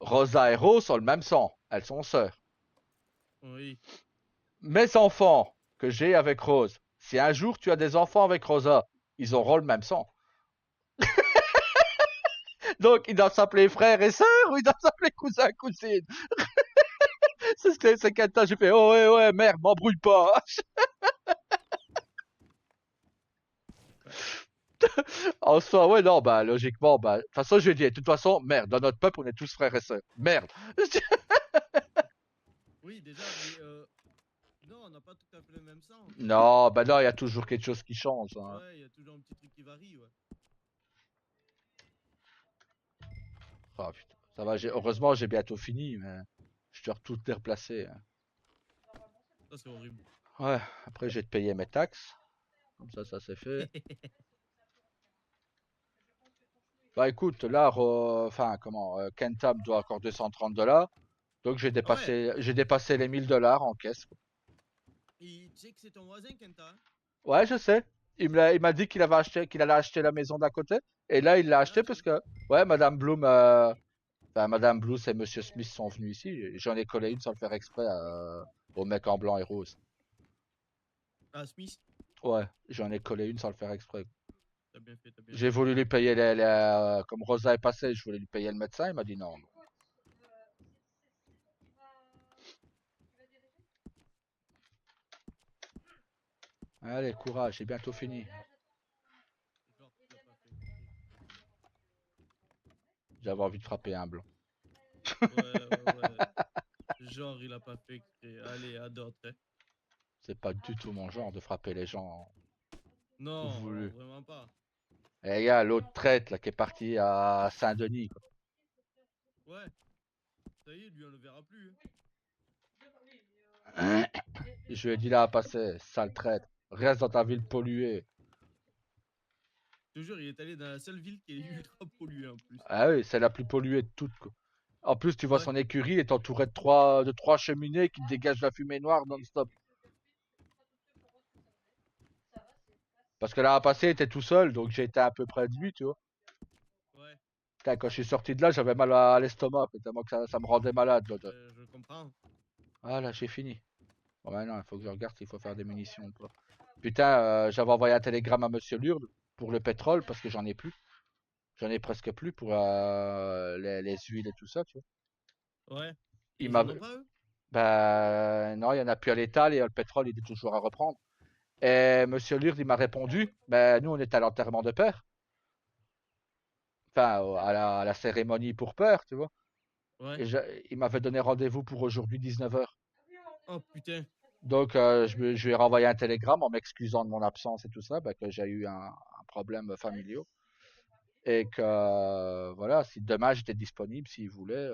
Rosa et Rose ont le même sang, elles sont sœurs. Oui. Mes enfants que j'ai avec Rose, si un jour tu as des enfants avec Rosa, ils auront le même sang. Donc, ils doivent s'appeler frères et sœurs ou ils doivent s'appeler cousins, cousines. C'est ce que c'est Kenta, j'ai fait, oh ouais, ouais, merde, m'embrouille pas. En soi, ouais, non, bah, logiquement, bah, de toute façon, je lui ai dit, de toute façon, merde, dans notre peuple, on est tous frères et sœurs. Merde. Oui, déjà, mais non, on n'a pas tout à fait le même sang. Non, bah non, il y a toujours quelque chose qui change, hein. Ouais, il y a toujours un petit truc qui varie, ouais. Oh, putain. Ça va, heureusement, j'ai bientôt fini, mais je dois tout déplacer, hein. Ça, c'est horrible. Ouais, après, j'ai de payer mes taxes. Comme ça c'est fait. Bah écoute, là, enfin, comment, Kenta me doit encore 230 $. Donc Ah ouais, j'ai dépassé les 1000 $ en caisse, quoi. et tu sais que c'est ton voisin, Kenta, hein? Ouais, je sais. Il m'a dit qu'il allait acheter la maison d'à côté. Et là, il l'a Ah, acheté ok. parce que, ouais, Madame Bloom, enfin, Madame Bloom et Monsieur Smith sont venus ici. J'en ai collé une sans le faire exprès au mec en blanc et rose. Ah, Smith, Ouais, j'en ai collé une sans le faire exprès. t'as bien fait, t'as bien J'ai fait. voulu lui payer comme Rosa est passée, je voulais lui payer le médecin. Il m'a dit non. Allez, courage, c'est bientôt fini. Genre, tu l'as pas fait exprès. J'avais envie de frapper un blanc. Ouais. Genre, il a pas fait exprès. Allez, à d'autres. Hein. C'est pas du tout mon genre de frapper les gens. Non, Voulu. vraiment pas. Et les gars, l'autre traite là qui est parti à Saint-Denis. Quoi. Ouais. Ça y est, lui, on le verra plus. Je lui ai dit là à passer, sale traite. Reste dans ta ville polluée. Je te jure, il est allé dans la seule ville qui est ultra polluée en plus. Ah oui, c'est la plus polluée de toutes. Quoi. En plus, tu vois Ouais. son écurie, il est entouré de trois cheminées qui dégagent la fumée noire non-stop. Parce que là à passer, il était tout seul, donc j'ai été à peu près de lui, tu vois. Ouais, Putain, quand je suis sorti de là, j'avais mal à l'estomac, tellement que ça me rendait malade. je comprends. Ah là, j'ai fini. Bon, ouais, non, il faut que je regarde s'il faut faire des munitions ou pas. Putain, j'avais envoyé un télégramme à Monsieur Lurde pour le pétrole parce que j'en ai plus. J'en ai presque plus pour les huiles et tout ça, tu vois. Ouais. Il Ils en m'a. ont pas, eux? Ben non, il y en a plus à l'étal et le pétrole, il est toujours à reprendre. Et Monsieur Lurde, il m'a répondu, ben nous, on est à l'enterrement de père. Enfin, à la cérémonie pour père, tu vois. Ouais. Et il m'avait donné rendez-vous pour aujourd'hui 19h. Oh putain. Donc, je lui ai renvoyé un télégramme en m'excusant de mon absence et tout ça, ben, que j'ai eu un problème familial. Et que, voilà, si demain j'étais disponible, s'il voulait,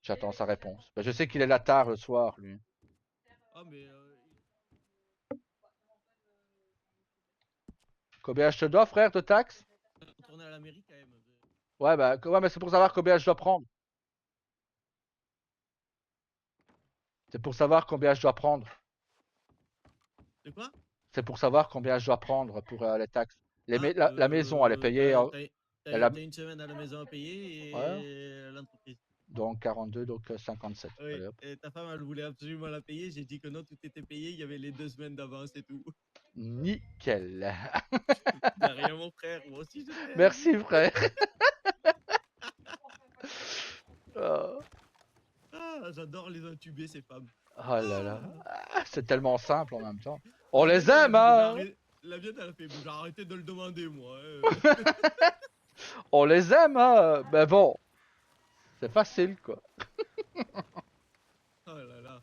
j'attends sa réponse. Ben, je sais qu'il est là tard le soir, lui. Ah, mais. Combien je te dois, frère, de taxes? Il va retourner à la mairie quand même. Ouais, bah, ouais, mais c'est pour savoir combien je dois prendre. C'est pour savoir combien je dois prendre. C'est quoi? C'est pour savoir combien je dois prendre pour les taxes. Ah, La maison, elle est payée. T'as une semaine à la maison à payer Ouais. et l'entreprise. Donc 42, donc 57. Oui, Allez, hop. et ta femme, elle voulait absolument la payer. J'ai dit que non, tout était payé. Il y avait les 2 semaines d'avance et tout. Nickel. T'as rien, mon frère. Moi aussi, je t'aime. Merci, frère. Oh. Ah, j'adore les intuber, ces femmes. Oh là là. Ah, c'est tellement simple en même temps. On La les mienne, elle a aime, dit, hein. La mienne, elle a fait, j'ai arrêté de le demander, moi. On les aime, hein. Mais bon, c'est facile, quoi. Oh là là.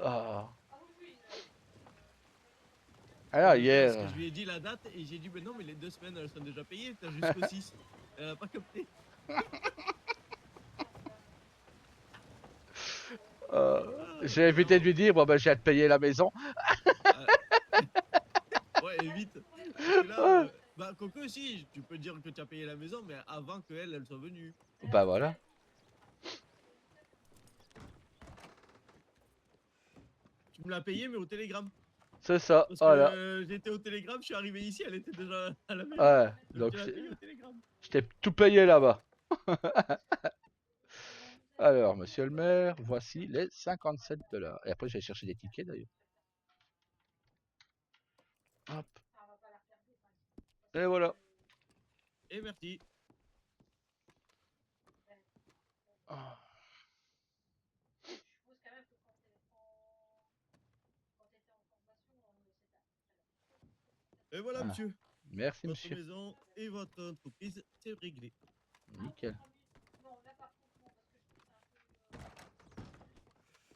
Ah. Et Alors, le pire, c'est que hier. je lui ai dit la date et j'ai dit, mais non, mais les 2 semaines, elles sont déjà payées. T'as jusqu'au 6. Elle a pas capté. J'ai évité de lui dire, bon ben j'ai à te payer la maison. Ouais, et vite. Parce que là, bah, Coco aussi, tu peux dire que tu as payé la maison, mais avant qu'elle, elle soit venue. Bah voilà. Tu me l'as payé, mais au télégramme. C'est ça, Parce voilà. que j'étais au télégramme, je suis arrivé ici, elle était déjà à la maison. Ouais, Donc donc tu l'as payé au télégramme. je t'ai tout payé là-bas. Alors, monsieur le maire, voici les 57 $. Et après, je vais chercher des tickets d'ailleurs. Hop. Et voilà. Et merci. Ah. Et voilà, Ah. monsieur. Merci, Votre monsieur. maison et votre entreprise, c'est réglé. Nickel.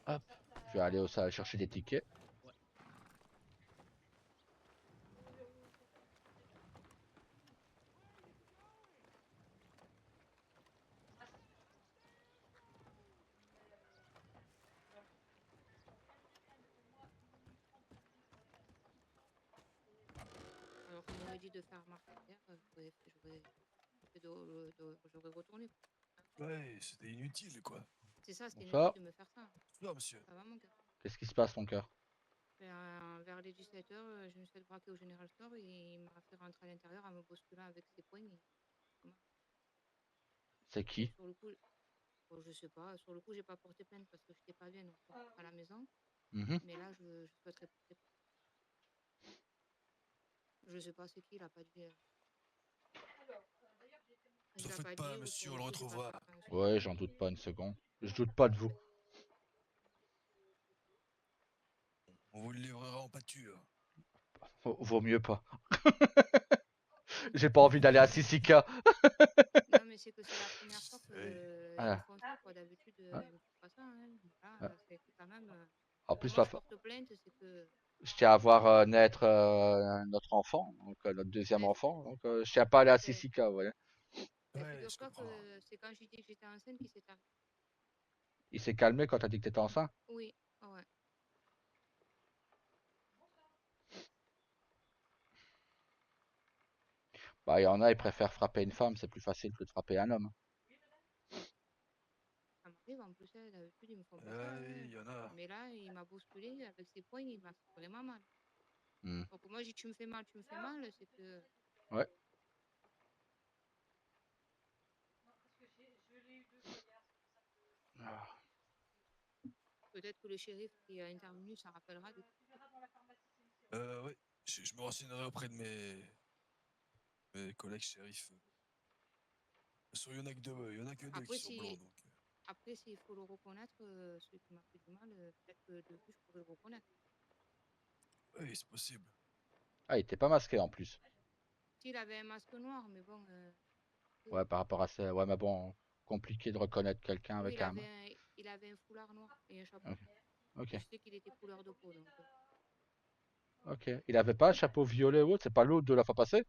Hop. Je vais aller au salle chercher des tickets. Alors qu'on m'aurait dit de faire marche arrière, j'aurais retourné. Ouais, c'était inutile, quoi. C'est ça, c'était Bonsoir. inutile de me faire ça. Non, monsieur. Ça va, mon gars? Qu'est-ce qui se passe, mon cœur? Vers les 17h, je me suis fait braquer au General Store et il m'a fait rentrer à l'intérieur en me bousculant avec ses poings. C'est qui? Sur le coup, bon, je sais pas, sur le coup, j'ai pas porté plainte parce que j'étais pas bien donc, à la maison. Mais là, je souhaiterais porter plainte. Je sais pas c'est qui, il a pas dit. Ne faites pas, monsieur, on le retrouvera. Ouais, j'en doute pas une seconde. Je doute pas de vous. On vous le livrera en pâture. Vaut mieux pas. J'ai pas envie d'aller à Sissika. Non, mais c'est que c'est la première fois qu'ils Ah, me font ça, quoi. D'habitude, ah, ils me font pas ça, hein. Là, ah. c'est quand même. En plus, Moi, je porte plainte, c'est que. je tiens à voir naître notre enfant, donc notre deuxième Mais enfant. Donc, je tiens pas à aller à ben, Sissika, vous voyez. ben, Ouais, je figure-toi comprends. que c'est quand j'ai dit que j'étais enceinte qui s'est arrivé. Il s'est calmé quand t'as dit que t'étais enceinte. Oui, ouais. Bah, il y en a, ils préfèrent frapper une femme, c'est plus facile que de frapper un homme. Ça m'arrive en plus, hein, d'habitude, ils me font pas ça. Oui, Hein. il y en a. Mais là, il m'a bousculé avec ses poings, il m'a fait vraiment mal. Hmm. Donc, moi, je dis tu me fais mal, c'est que. Ouais. Ah. Peut-être que le shérif qui est intervenu s'en rappellera du coup. Oui, je me renseignerai auprès de mes collègues shérifs. Il y en a que deux, il y en a que deux qui sont blancs, donc. Après, s'il faut le reconnaître, celui qui m'a fait du mal, peut-être que de vue, je pourrais le reconnaître. Oui, c'est possible. Ah, il était pas masqué en plus. S'il avait un masque noir, mais bon. Ouais, par rapport à ça. Ouais, mais bon, compliqué de reconnaître quelqu'un Oui, avec un. il avait un foulard noir et un chapeau. Ok. Et je sais qu'il était couleur de peau. Donc, Ok. Il avait pas un chapeau violet ou autre, c'est pas l'autre de la fois passée?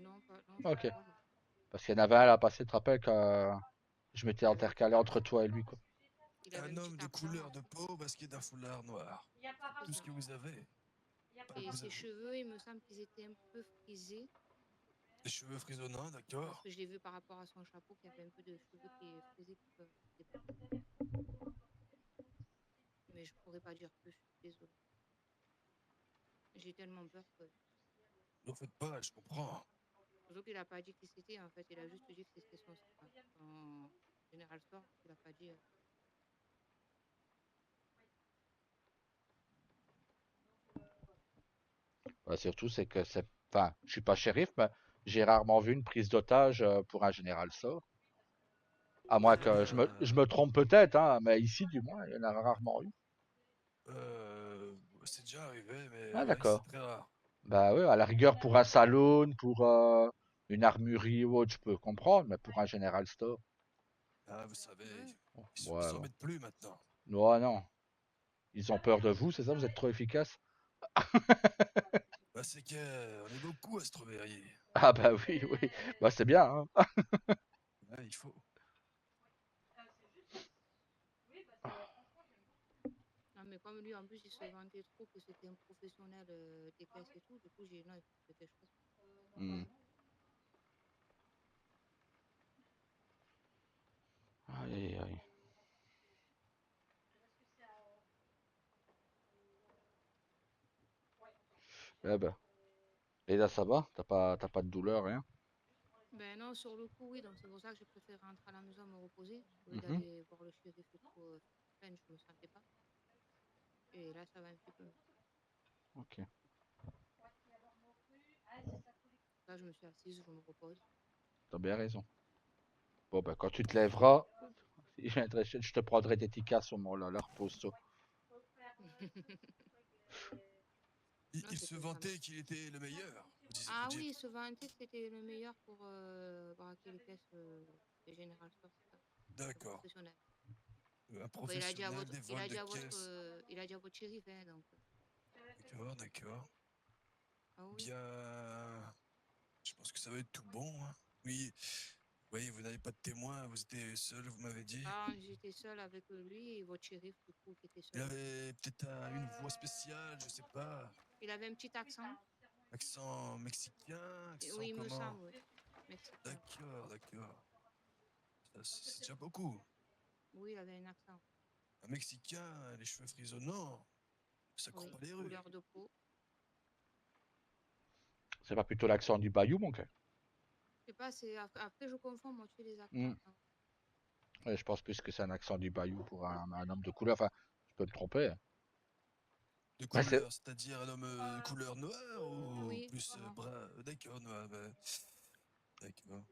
non, pas, non, Ok. je crois pas. Parce qu'il y en avait un là passé, tu te rappelles que je m'étais Il avait un intercalé petit entre toi et lui, quoi. Il avait Un un homme petit de accent. couleur de peau masqué d'un foulard noir. C'est Tout ça. ce que vous avez. Et Vous ses avez cheveux, il me semble qu'ils étaient un peu frisés. des cheveux frisonnants, Parce d'accord. que je l'ai vu par rapport à son chapeau, qu'il y avait un peu de cheveux qui frisés qui peuvent dépasser. Mais je pourrais pas dire plus, je suis désolée. J'ai tellement peur que. N'en faites pas, je comprends. Surtout qu'il a pas dit qui c'était, en fait. Il a juste dit que c'était son Général Store. Il a pas dit. Ouais, surtout, c'est que c'est. Enfin, je suis pas shérif, mais j'ai rarement vu une prise d'otage pour un général sort. À moins Eh bien, que je me trompe peut-être, hein, mais ici, du moins, il y en a rarement eu. c'est déjà arrivé, mais Ah, ouais, c'est d'accord. très rare. Bah oui, à la rigueur, pour un salon, pour une armurerie ou autre, je peux comprendre, mais pour un général store. Ah, vous savez, Ouais. ils Ouais, bon. s'embêtent plus maintenant. Non, non. Ils ont peur de vous, c'est ça? Vous êtes trop efficace? Bah, c'est qu'on est beaucoup à se travailler. Ah, bah oui, oui. Bah, c'est bien, hein. Ouais, il faut. Non, mais comme lui, en plus, il se vantait trop que c'était un professionnel des caisses et tout, du coup, j'ai dit non, il faut que je fasse. Hmm. Aïe, aïe. Eh ben. Et là, ça va? T'as pas de douleur, rien? Ben non, sur le coup, oui, donc c'est pour ça que je préfère rentrer à la maison me reposer, au lieu Mhm. d'aller voir le shérif et tout, peine, je me sentais pas. Et là, ça va un petit peu mieux. Ok. Là, je me suis assise, je me repose. T'as bien raison. Bon, ben, quand tu te lèveras, je te prendrai des tickets à ce moment-là. Là, repose-toi. Non, Il c'est se que ça vantait qu'il était le meilleur. Ah Vous oui, dites. il se vantait que c'était le meilleur pour braquer les caisses des General Store, c'est ça. C'est un D'accord. professionnel. Un Bah, il a dit à professionnel votre, des il vols a de dit à votre, caisse. il a dit à votre shérif, hein, donc. D'accord, d'accord. Ah oui. Bien, je pense que ça va être tout bon. Hein. Oui, oui, vous n'avez pas de témoin, vous étiez seul, vous m'avez dit. Ah, j'étais seule avec lui et votre shérif, du coup, qui était Il seul. avait peut-être une voix spéciale, je sais pas. Il avait un petit accent. Accent mexicain, accent Oui, il me comment? semble, oui. Mexicain. D'accord, d'accord. C'est déjà beaucoup. Oui, il avait un accent. Un Mexicain, les cheveux frisonnants, ça court Oui, pas les rues. couleur de peau. C'est pas plutôt l'accent du Bayou, mon gars? Je sais pas, après je confonds, moi, tu les Hmm. accents. Ouais, je pense plus que c'est un accent du Bayou pour un homme de couleur. Enfin, je peux me tromper. De Ouais, c'est... couleur, c'est-à-dire un homme de couleur noire ou Oui, plus non. brun? D'accord, noir. D'accord.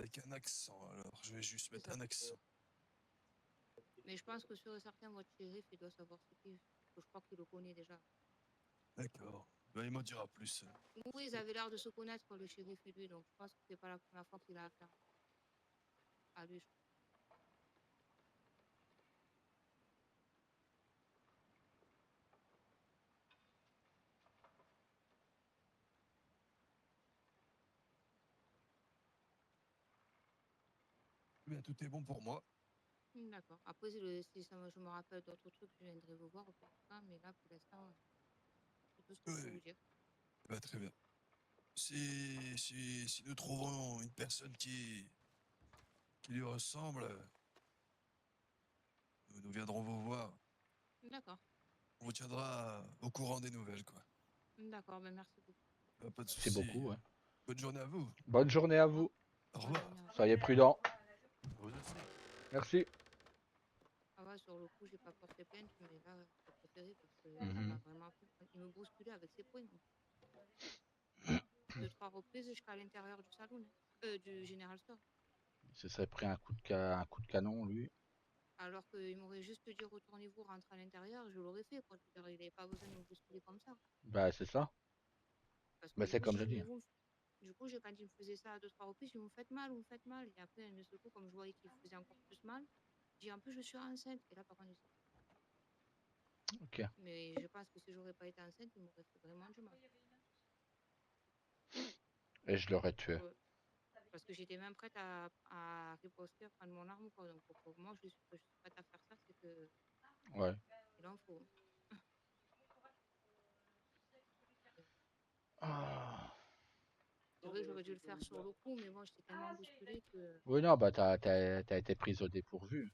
avec un accent, alors je vais juste mettre un accent. Mais je pense que sur certains, votre shérif, il doit savoir ce qu'il fait. Je crois qu'il le connaît déjà. D'accord. Ben, il m'en dira plus. Oui, ils avaient l'air de se connaître, le shérif et lui, donc je pense que c'est pas la première fois qu'il a affaire à lui. Bien, tout est bon pour moi. D'accord. Après, si ça, je me rappelle d'autres trucs, je viendrai vous voir au plus tard, mais là, pour l'instant, c'est tout ce que je peux vous dire. Ben, très bien. Si nous trouvons une personne qui lui ressemble, nous viendrons vous voir. D'accord. On vous tiendra au courant des nouvelles, quoi. D'accord, ben merci beaucoup. Pas de C'est soucis. beaucoup, ouais. Bonne journée à vous. Bonne journée à vous. Au revoir. Soyez prudents. Vous aussi. Merci. Ah ouais, sur le coup, j'ai pas porté plainte, mais là, j'ai préféré parce que il m'a vraiment fait. Il me bousculait avec ses poings. 2-3 reprises jusqu'à l'intérieur du salon, du General Store. Il s'est pris un coup de canon, lui. Alors qu'il m'aurait juste dit retournez-vous, rentrez à l'intérieur, je l'aurais fait. Quoi. Il n'avait pas besoin de me bousculer comme ça. Bah, c'est ça. Parce que Bah, du c'est coup, comme je dis. Du coup, quand il me faisait ça à 2-3 reprises, je me faites mal, vous me faites mal. Et après, d'un seul coup, comme je voyais qu'il me faisait encore plus mal, j'ai dit en plus, je suis enceinte. Et là, par contre, Ok. mais je pense que si j'aurais pas été enceinte, il m'aurait fait vraiment du mal. Et je l'aurais tué. Ouais. Parce que j'étais même prête à riposter, prendre mon arme. Quoi. Donc, pour moi, je suis prête à faire ça, c'est que. Ouais. Il en faut. Ah. C'est vrai que j'aurais dû le faire sur le coup, mais moi, j'étais tellement bousculée que. Oui, non, bah, t'as été prise au dépourvu.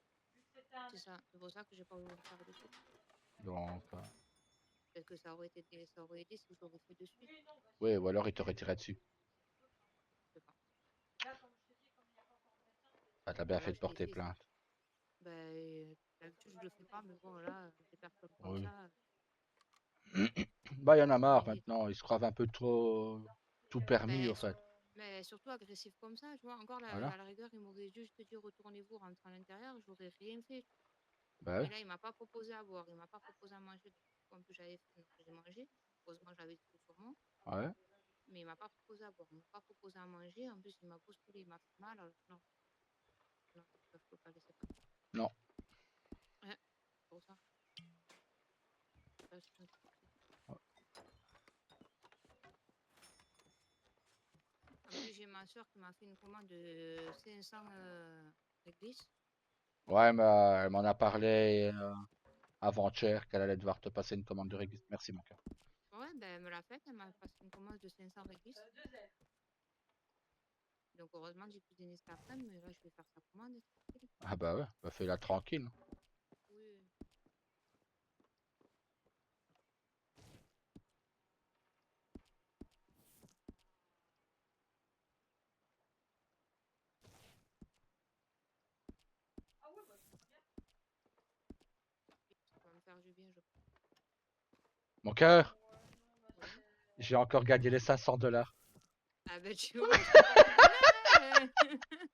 C'est ça. C'est pour ça que j'ai pas voulu le faire de suite. Donc. Peut-être que ça aurait été si je l'aurais fait de suite. Oui, ou alors il t'aurait tiré dessus. Je sais pas. Ah, t'as bien fait de porter plainte. Ben, d'habitude, je le fais pas, mais bon, là, des personnes comme Oui. ça. Bah, il y en a marre maintenant. Ils se croient un peu trop tout permis, au fait. Mais surtout agressif comme ça, tu vois. Encore, Voilà. à la rigueur, il m'aurait juste dit retournez-vous, rentrez à l'intérieur, j'aurais rien fait. Bah, ouais. Mais là, il m'a pas proposé à boire, il m'a pas proposé à manger. Donc, en plus, j'avais fait, donc j'ai mangé. Heureusement, j'avais tout sur moi. Ouais. Mais il m'a pas proposé à boire, il m'a pas proposé à manger. En plus, il m'a bousculé, il m'a fait mal. Alors, non. Non, je peux pas laisser passer. Non. Ouais, pour ça. En plus, j'ai ma soeur qui m'a fait une commande de 500 réglisse. Ouais, mais elle m'en a parlé avant-hier qu'elle allait devoir te passer une commande de réglisse. Merci, mon cœur. Ouais, ben elle me l'a faite, elle m'a passé une commande de 500 réglisse. Donc heureusement j'ai cuisiné cet après-midi, mais là je vais faire sa commande. Ah bah ouais, bah fais-la tranquille. Oui. Ça va me faire du bien, je pense. Mon cœur, j'ai encore gagné les 500$. Ah ben tu vois, je te parle du bonheur,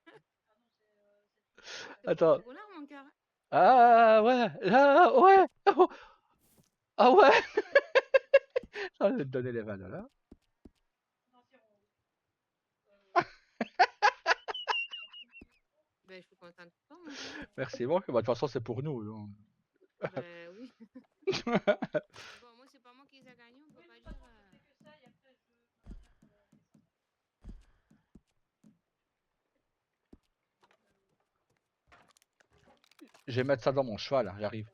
Attends. bonheur, mon cœur. Ah ouais, là, ouais. Oh. Ah ouais. Je vais te donner les 20$. Ben je suis contente pour toi, mon cœur. Merci, bon, de toute façon c'est pour nous. Donc. Ben oui. Bon, moi c'est pas moi qui les a gagnés, on peut pas dire. Je vais mettre ça dans mon cheval, j'arrive.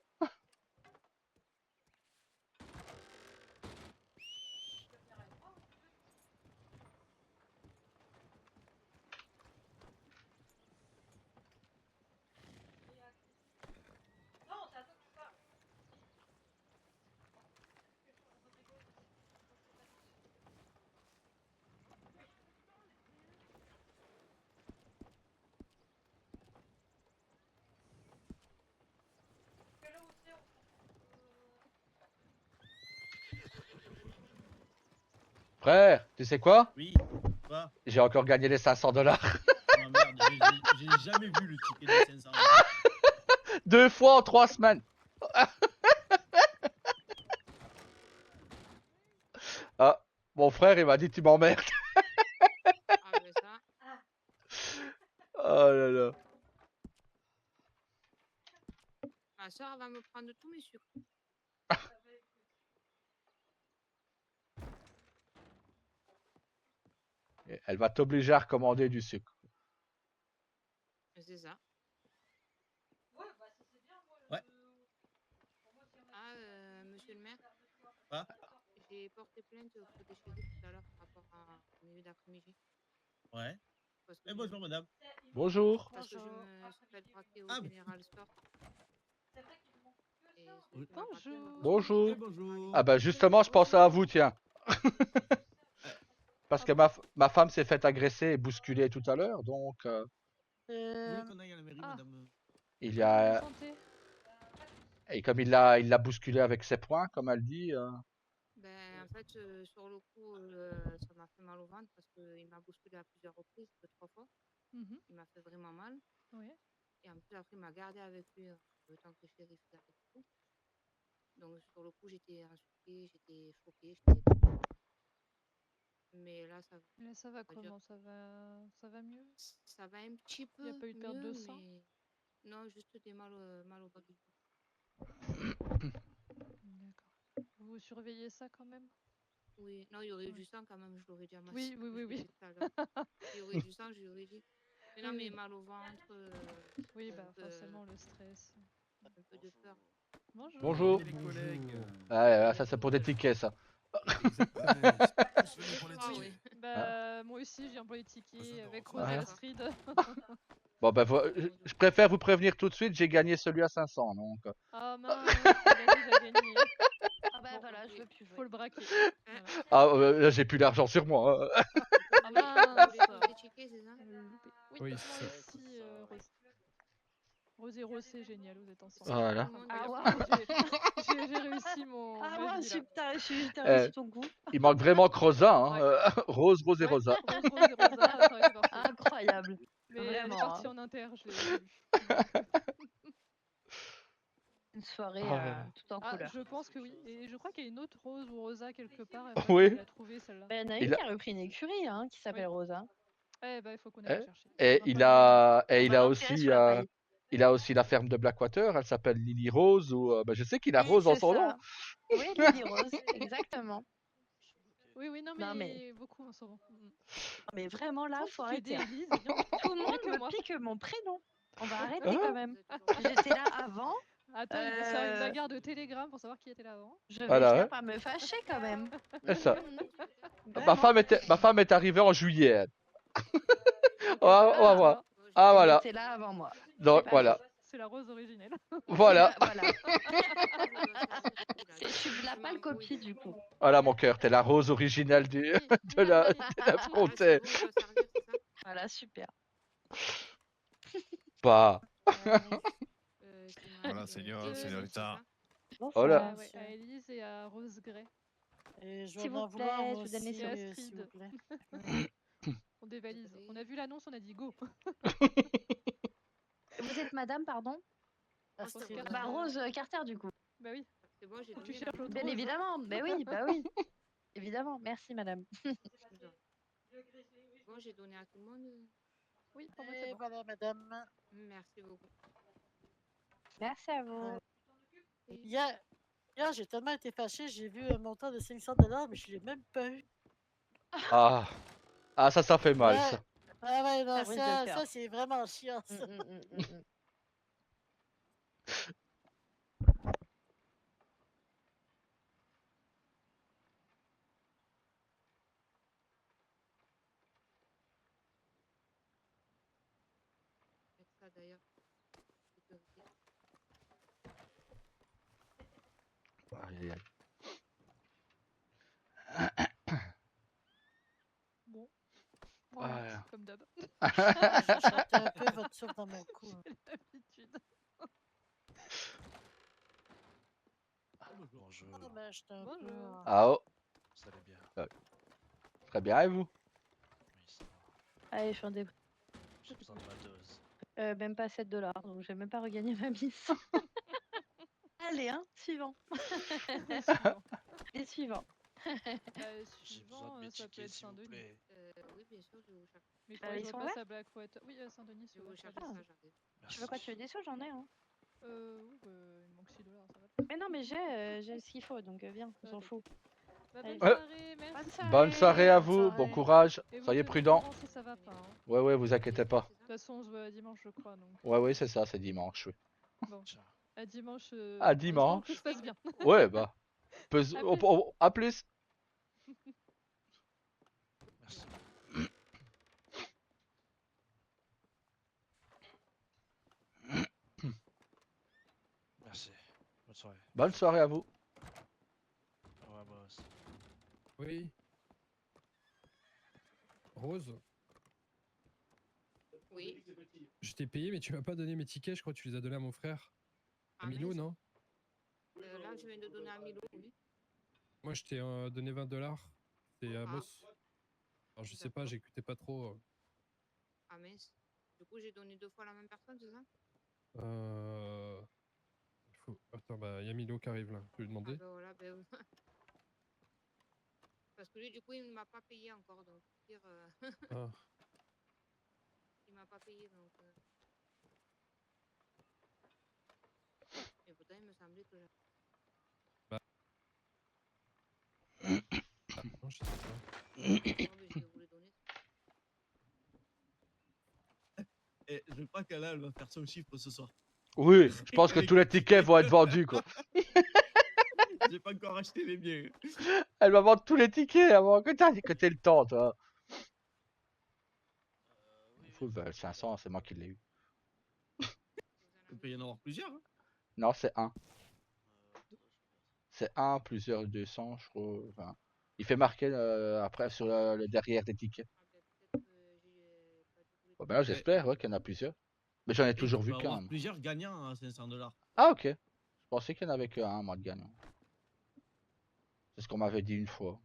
Frère, tu sais quoi? Oui, quoi? J'ai encore gagné les 500$. Oh merde, J'ai jamais vu le ticket de 500 euros. 2 fois en 3 semaines. Ah, mon frère, il m'a dit tu m'emmerdes. Ah, ben ça. Oh là là. Ma soeur, elle va me prendre tous mes sucres. Elle va t'obliger à recommander du sucre. C'est ça. Ouais. Ah, monsieur le maire, Ah, j'ai porté plainte auprès des shérifs tout à l'heure par rapport à au milieu d'après-midi. ouais. Parce que Eh, bonjour, madame. Bonjour. Parce que je me suis fait braquer au Ah, mais- General Store. Et Oui. celui qui m'a braqué me Bonjour. veut Bonjour. Eh, bonjour. Ah bah justement, je pensais à vous, tiens. Parce que ma femme s'est faite agresser et bousculer tout à l'heure, donc Vous voulez qu'on aille à la mairie, madame? il y a et comme il l'a bousculé avec ses poings, comme elle dit. Ben, en fait, sur le coup, ça m'a fait mal au ventre parce qu'il m'a bousculé à plusieurs reprises, 2-3 fois. Il m'a fait vraiment mal. Et en plus, après, il m'a gardé avec lui le temps que le shérif y arrive et tout. Donc, sur le coup, j'étais insultée, j'étais choquée. Mais là, ça va. Là, ça va on va dire- comment? Ça va mieux? Ça va un petit peu Il n'y a pas eu de perte de mieux, sang? mais non, juste des mal au bas du ventre. D'accord. Vous surveillez ça quand même? Oui, non, il y aurait eu Ouais. du sang quand même, je l'aurais dit à ma Oui, soeur, oui, je oui, l'ai oui. dit tout à l'heure. Il y aurait eu du sang, je lui aurais dit. Mais non, Oui, mais oui. mal au ventre, Oui, un bah peu, forcément le stress. un peu de peur. Bonjour. Bonjour. Les collègues. Ouais, ça c'est pour des tickets, ça. Exactement. Je venais pour les Ah tickets. oui. Bah moi aussi j'ai employé ticket J'adore, avec j'adore. Rose Ouais. Astrid. Bon ben, je préfère vous prévenir tout de suite, j'ai gagné celui à 500, donc. Ah mince, il a déjà gagné. Ah bah Bon, voilà, je veux plus faut jouer. le braquer. Hein, Voilà. Ah, là j'ai plus d'argent sur moi. Hein. vous voulez, mince. vous voulez tous des tickets, c'est ça? Oui, Oui, moi c'est ça. aussi, Rose. Rose et Rose, c'est génial, vous êtes ensemble. C'est Voilà. tout le monde. Ah d'ailleurs. waouh. J'ai réussi Ah ma ouais, vie là. super, j'ai Euh, réussi ton goût. Il manque vraiment que Rosa, hein. Ouais. Rose et Ouais, Rosa. Rose, Rose et Rosa, ça aurait été parfait. Incroyable. Mais elle est Vraiment. partie hein. en inter, j'ai vu. Une soirée Ah, tout en Ah, couleur. je pense que oui. Et je crois qu'il y a une autre Rose ou Rosa quelque part. Il va Oui. falloir la trouver celle-là. Ben, il y en a Il une a- qui a repris une écurie hein, qui s'appelle Rosa. Eh ben, il faut qu'on aille la chercher. Et On va il pas a, et On il va a l'enterrer aussi, sous la paille. il a aussi la ferme de Blackwater. Elle s'appelle Lily Rose ou, je sais qu'il a Oui, Rose dans c'est son nom. ça. Oui, Lily Rose, exactement. Oui, oui, non, Non, mais beaucoup en ce moment. Mais vraiment là, Trop faut piquer des arrêter. hein. Élise, dis donc. Tout le Il y a monde que me moi. pique mon prénom. On va arrêter Hein quand Vous même. êtes toujours là. J'étais là avant. Attends, il va se faire une Euh, bagarre de télégramme pour savoir qui était là avant. Je vais Voilà, finir ouais. par me fâcher quand même. C'est ça. Vraiment. Ma femme est arrivée en juillet. Elle. Ok, On va bah, voir. voilà. Ah Elle voilà. était là avant moi. Donc C'est pas voilà. grave. C'est la Rose originelle. Voilà. Voilà. Je Je suis la pâle copie du coup. Voilà mon cœur. T'es la Rose originelle Oui, de la oui. de la frontière. Ah, c'est vous, je dois servir, c'est ça? Voilà, super. Pas. Voilà, Seigneur, Señorita. Oh là. Ah ouais, à Élise et à Rose Gray. Et je S'il vais en vous avoir plaît, moi je vous donne les aussi, Et sous. s'il vous Astrid. plaît. On dévalise. On a vu l'annonce, on a dit go. Vous êtes madame, pardon Rose Carter. Carter. Bah Rose Carter du coup. Bah oui. C'est bon, j'ai Faut que tu donné cherches la l'autre Bien Rose. évidemment. Bah oui. Évidemment. Merci madame. Bon, j'ai donné à tout le monde. Oui, pour moi c'est Et bon. voilà, madame. Merci beaucoup. Merci à vous. Hier, j'ai tellement été fâchée, j'ai vu un montant de 500 $, mais je l'ai même pas eu. Ah. Ah ça fait mal Ouais. ça. Ah ouais, non, Ça brise le cœur. ça c'est vraiment chiant. Ça. Avec ça d'ailleurs. Sécurité. Aïe, aïe. Bon. Ouais. Comme d'hab. Je chantais un peu votre souffle dans mon cou. J'ai l'habitude. Bonjour. Ah, ben, j'étais un peu, Bonjour. Ah oh. Vous allez bien? Très bien et vous? Oui, ça va. Allez, je suis en début. J'ai besoin de ma dose. Même pas 7 $, donc j'ai même pas regagné ma mise. Allez, hein, suivant. Suivant. Et suivant. Suivant, ça peut être Saint-Denis. Oui, bien sûr, je vais vous chercher. Mais il faudrait que ils je sont repasse ouverts à Blackwater. Oui, Saint-Denis, c'est Je vais vous ouvert. chercher ça, j'arrive. Tu veux quoi? Tu veux des sous? J'en ai, hein. Oui, bah, il me manque 6 $, ça va. Mais non, mais j'ai ce qu'il faut, donc viens, on s'en fout. Bah, Allez. bonne soirée, merci. Bonne soirée à bonne vous, bon soirée. courage, Et vous soyez tenez au prudents. courant si ça va pas. Hein. Ouais, vous inquiétez pas. De toute façon, on se voit dimanche, je crois. Donc. Ouais, c'est ça, c'est dimanche, oui. Bon, à dimanche. À en espérant que tout dimanche. se passe bien. Ouais, bah. À plus. Merci. Merci. Bonne soirée. Bonne soirée à vous. Ouais, moi aussi. Oui. Rose, Oui. je t'ai payé, mais tu m'as pas donné mes tickets. Je crois que tu les as donnés à mon frère. À Ah, Milo, mince. non? Là, je viens de donner à Milo, oui. Moi, je t'ai donné 20 $. C'est à Ah. Boss. Alors, je sais pas, j'écoutais pas trop. Ah mince. Du coup, j'ai donné 2 fois la même personne, c'est ça? Attends, bah, il y a Milo qui arrive là. Je vais lui Ah demander. ben voilà, ben... Parce que lui, du coup, il ne m'a pas payé encore, donc dire... Ah. Il m'a pas payé, donc... Et pourtant, il me semblait que... Bah. Non, je sais pas. Non, mais je vais vous les donner. Et je crois qu'elle elle va faire son chiffre ce soir. Oui, je pense que tous les tickets vont être vendus, quoi. J'ai pas encore acheté les miens. Elle va vendre tous les tickets avant que t'aies le temps, toi. Faut, 500, c'est moi qui l'ai eu. Il peut y en avoir plusieurs. Hein. Non, c'est un. C'est un, plusieurs 200, je crois. Enfin, il fait marquer après sur le derrière des tickets. Bon, ben là, j'espère qu'il y en a plusieurs. Mais j'en ai toujours vu qu'un. Plusieurs gagnants à 500 $. Ah, ok. Je pensais qu'il n'y en avait qu'un, moi, de gagnant. C'est ce qu'on m'avait dit une fois.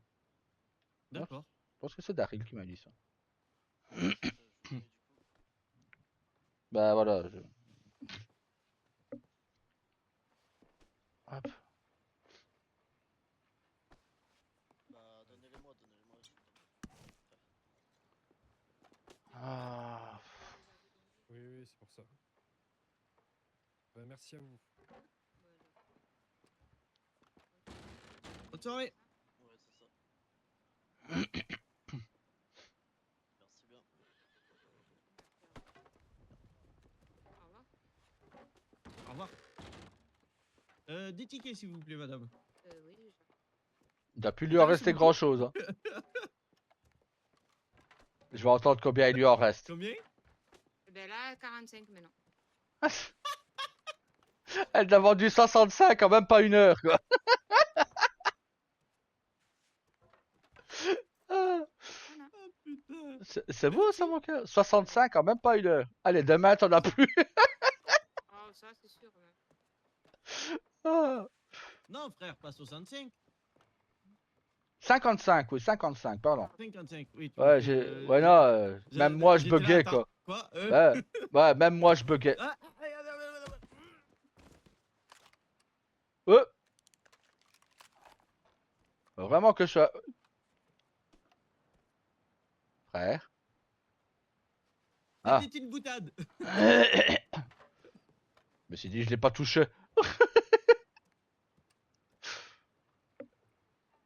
D'accord. Je pense que c'est Daryl qui m'a dit ça. Bah voilà. Hop. Bah, donnez-les-moi. Ah. Oui, c'est pour ça. Bah, merci à vous. Bonne soirée. Ouais, c'est ça. Merci bien. Au revoir. Des tickets, s'il vous plaît, madame. Oui. Il n'a plus lui en rester grand chose. Hein. Je vais entendre combien il lui en reste. Combien? Ben là, 45 maintenant. Elle a vendu 65 en même pas une heure, quoi. C'est beau ça, mon cœur. 65 en même pas une heure. Allez, demain, t'en as plus. Oh, ça, c'est sûr. Même. Non, frère, pas 65. 55, oui, 55, pardon. 55, oui. Ouais, ouais, non, même moi je buguais, quoi. Quoi ouais, même moi je buguais. Vraiment que je sois... Frère. Ah. C'était une boutade. Je me suis dit, je l'ai pas touché.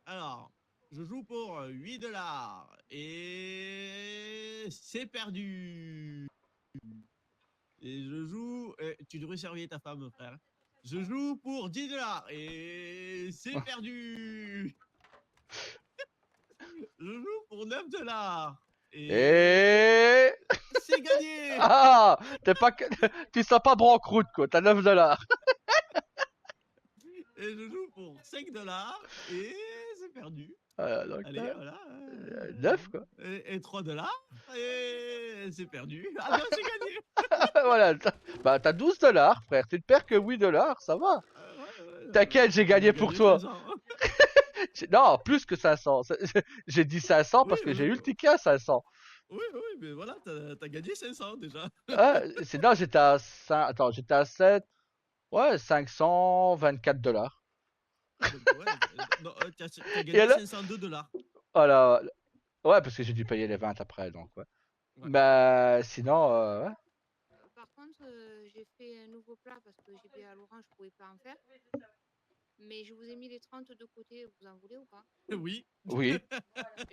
Alors, je joue pour 8 $ et c'est perdu. Et je joue... tu devrais servir ta femme, frère. Je joue pour 10 $ et c'est perdu. Je joue pour 9 $ et... c'est gagné. Ah, tu sens pas banqueroute, quoi. T'as 9 $. Et je joue pour 5 $ et c'est perdu. Donc, allez, voilà. 9, quoi. Et 3 $ et c'est perdu. Ah non, c'est gagné. Voilà. Bah, t'as 12 $, frère. Tu ne perds que 8 $, ça va. T'inquiète, j'ai gagné pour toi. Non, plus que 500. J'ai dit 500 parce que j'ai eu le ticket à 500. Oui, mais voilà, t'as gagné 500 déjà. Sinon, j'étais à 5... Attends, j'étais à 7... Ouais, $524. Donc, ouais, non, t'as Et gagné alors... 502 $. Voilà. Ouais, parce que j'ai dû payer les 20 après, donc ouais. Ouais. Bah, sinon, ouais. Par contre, j'ai fait un nouveau plat parce que j'ai bien à l'orange, je pouvais pas en faire. Mais je vous ai mis les 30 de côté, vous en voulez ou pas? Oui. Oui,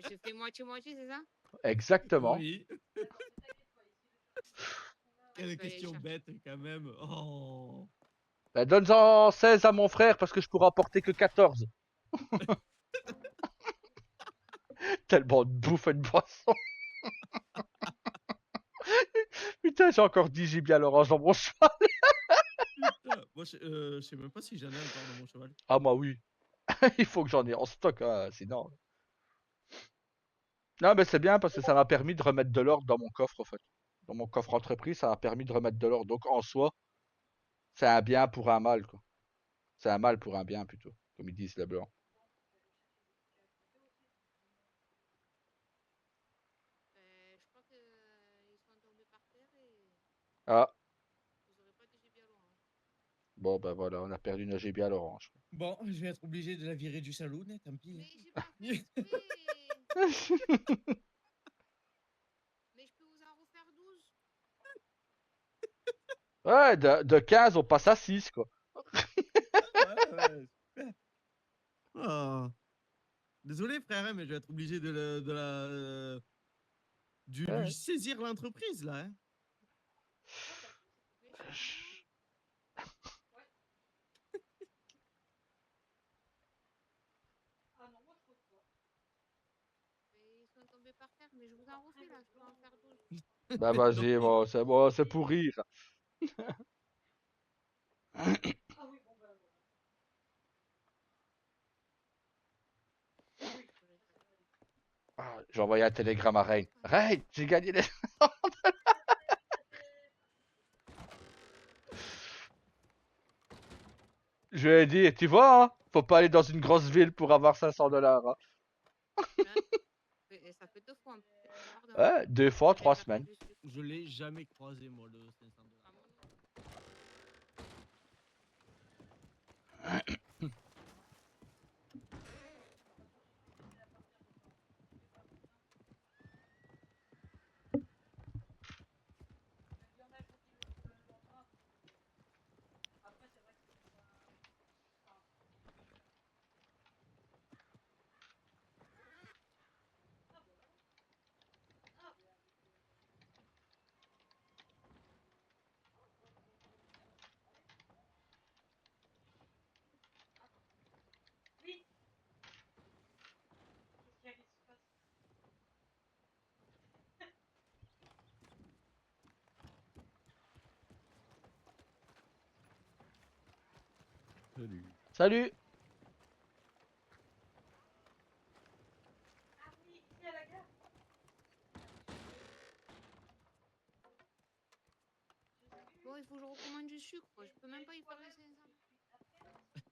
J'ai fait moitié-moitié, c'est ça? exactement. Oui. Quelle je vais aller question chercher. bête quand même. Oh. Bah, donne-en 16 à mon frère parce que je pourrais apporter que 14. Tellement de bouffe et de boisson. Putain, j'ai encore 10 gibier à l'orange dans mon cheval. Putain, moi je sais même pas si j'en ai encore dans mon cheval. Ah, moi, oui. Il faut que j'en ai en stock, hein, sinon. Non, mais c'est bien parce que ça m'a permis de remettre de l'ordre dans mon coffre, en fait. Dans mon coffre entreprise, ça m'a permis de remettre de l'ordre. Donc, en soi, c'est un bien pour un mal, quoi. C'est un mal pour un bien, plutôt, comme ils disent les blancs. Je crois qu'ils sont tombés par terre et Ah, ils auraient pas de gibier à l'orange. bon, ben voilà, on a perdu nos gibier à l'orange. Bon, je vais être obligé de la virer du saloon, tant pis. Mais j'ai pas fait exprès. Mais je peux vous en refaire 12. Ouais, de 15, on passe à 6, quoi. Ouais, super. Oh. Désolé frère, hein, mais je vais être obligé de lui saisir l'entreprise là. Hein. Ils sont tombés par terre, mais je vous en refais là, je peux en faire 12. Bah vas-y, bon, c'est pour rire. Ah, j'ai envoyé un télégramme à Rain. Rain, j'ai gagné les... Je lui ai dit, tu vois, hein, faut pas aller dans une grosse ville pour avoir $500. Hein. Et ça fait 2 fois. Ouais, 2 fois, 3 semaines. Je l'ai jamais croisé moi le 500 $. Salut. Salut. Bon, il faut que je recommande du sucre. Je peux même pas y faire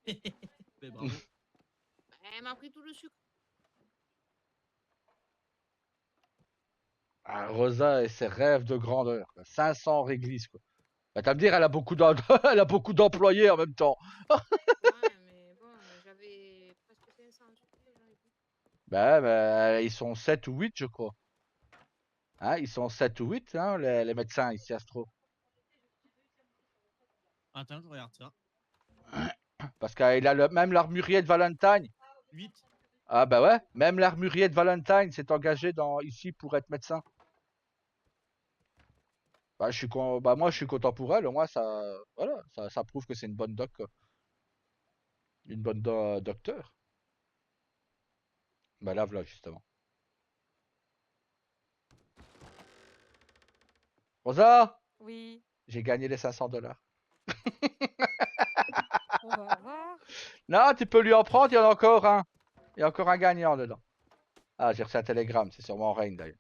les 500. Mais bravo. Elle m'a pris tout le sucre. Ah, Rosa et ses rêves de grandeur. 500 réglisses, quoi. Bah, t'as me dire, elle a beaucoup elle a beaucoup d'employés en même temps. Ouais, mais bon, j'avais presque 500 en sucre, j'en ai plus. Bah, mais ils sont 7 ou 8, je crois. Hein, ils sont 7 ou 8, hein, les médecins ici, Astro. Attends, je regarde ça. Parce qu'il a même l'armurier de Valentine. 8. Ah bah ouais, même l'armurier de Valentine s'est engagé ici pour être médecin. Bah, moi, je suis content pour elle. Au moins, voilà, ça prouve que c'est une bonne doc, quoi. Une bonne docteur. Bah là, voilà, justement. Rosa, Oui, j'ai gagné les $500. on va voir. Non, tu peux lui en prendre, il y en a encore un. Il y a encore un gagnant dedans. Ah, j'ai reçu un télégramme, c'est sûrement Rain d'ailleurs.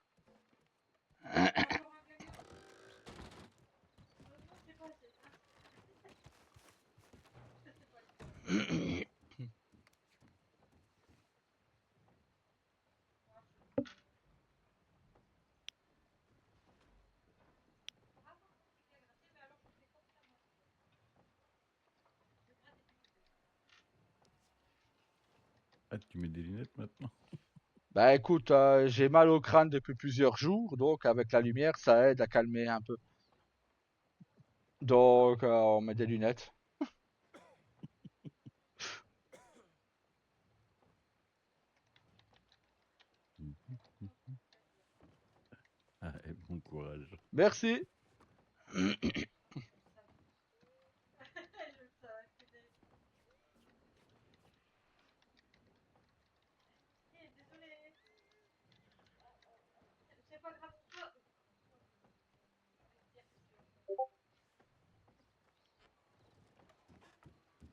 Ah, tu mets des lunettes maintenant? Bah écoute, j'ai mal au crâne depuis plusieurs jours, donc avec la lumière, ça aide à calmer un peu. Donc, on met des lunettes. Ah, et bon courage. Merci.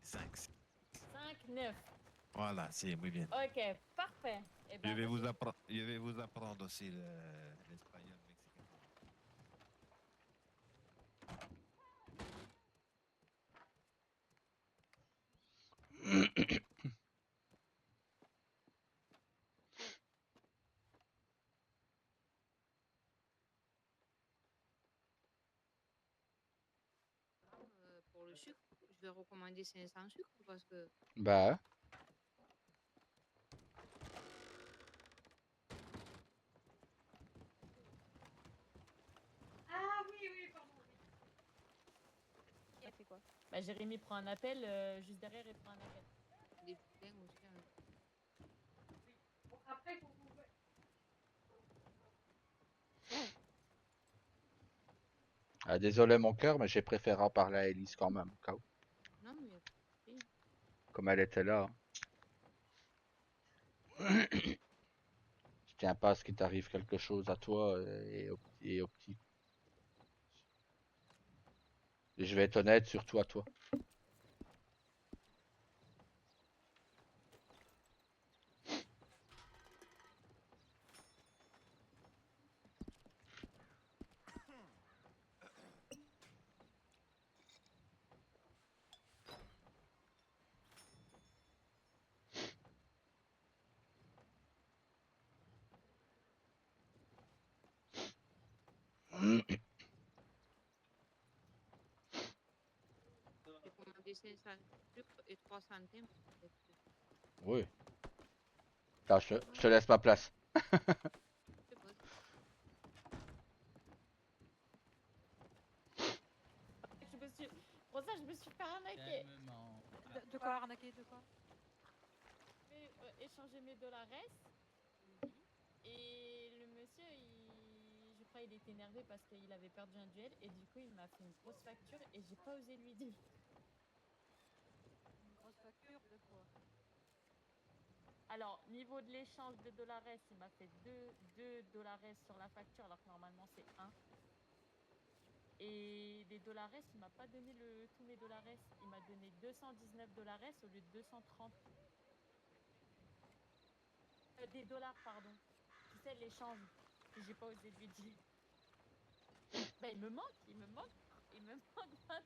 Cinq. 5, 9. Voilà, c'est muy bien. Ok, parfait. Eh ben, Je vais vous apprendre aussi l'espagnol mexicain. Pour le sucre, je vais recommander 500 sucre parce que Bah. Ah oui, oui, pardon. Ça fait quoi? Bah, Jérémy prend un appel, juste derrière, il prend un appel. des boudins aussi. Hein. Bon, après, faut vous... Ah, désolé mon cœur, mais j'ai préféré en parler à Elise quand même, au cas où. Non, mais il y a pas de souci. Comme elle était là. Je tiens pas à ce qu'il t'arrive quelque chose à toi et au petit. Et je vais être honnête, surtout à toi. J'ai commandé 500 sucre et 3 centimes. Oui. Là, je te laisse ma place. C'est bon. Pour ça, je me suis fait arnaquer. De quoi arnaquer? De quoi? J'ai échangé mes dollars. Et le monsieur, je crois il était énervé parce qu'il avait perdu un duel. Et du coup, il m'a fait une grosse facture et j'ai pas osé lui dire. Une grosse facture de quoi? Alors, niveau de l'échange de dollars, il m'a fait 2 dollars sur la facture alors que normalement c'est 1. Et des dollars, il m'a pas donné tous mes dollars. Il m'a donné 219 dollars au lieu de 230. Des dollars, pardon. Tu sais, l'échange que j'ai pas osé lui dire. Ben, il me manque 20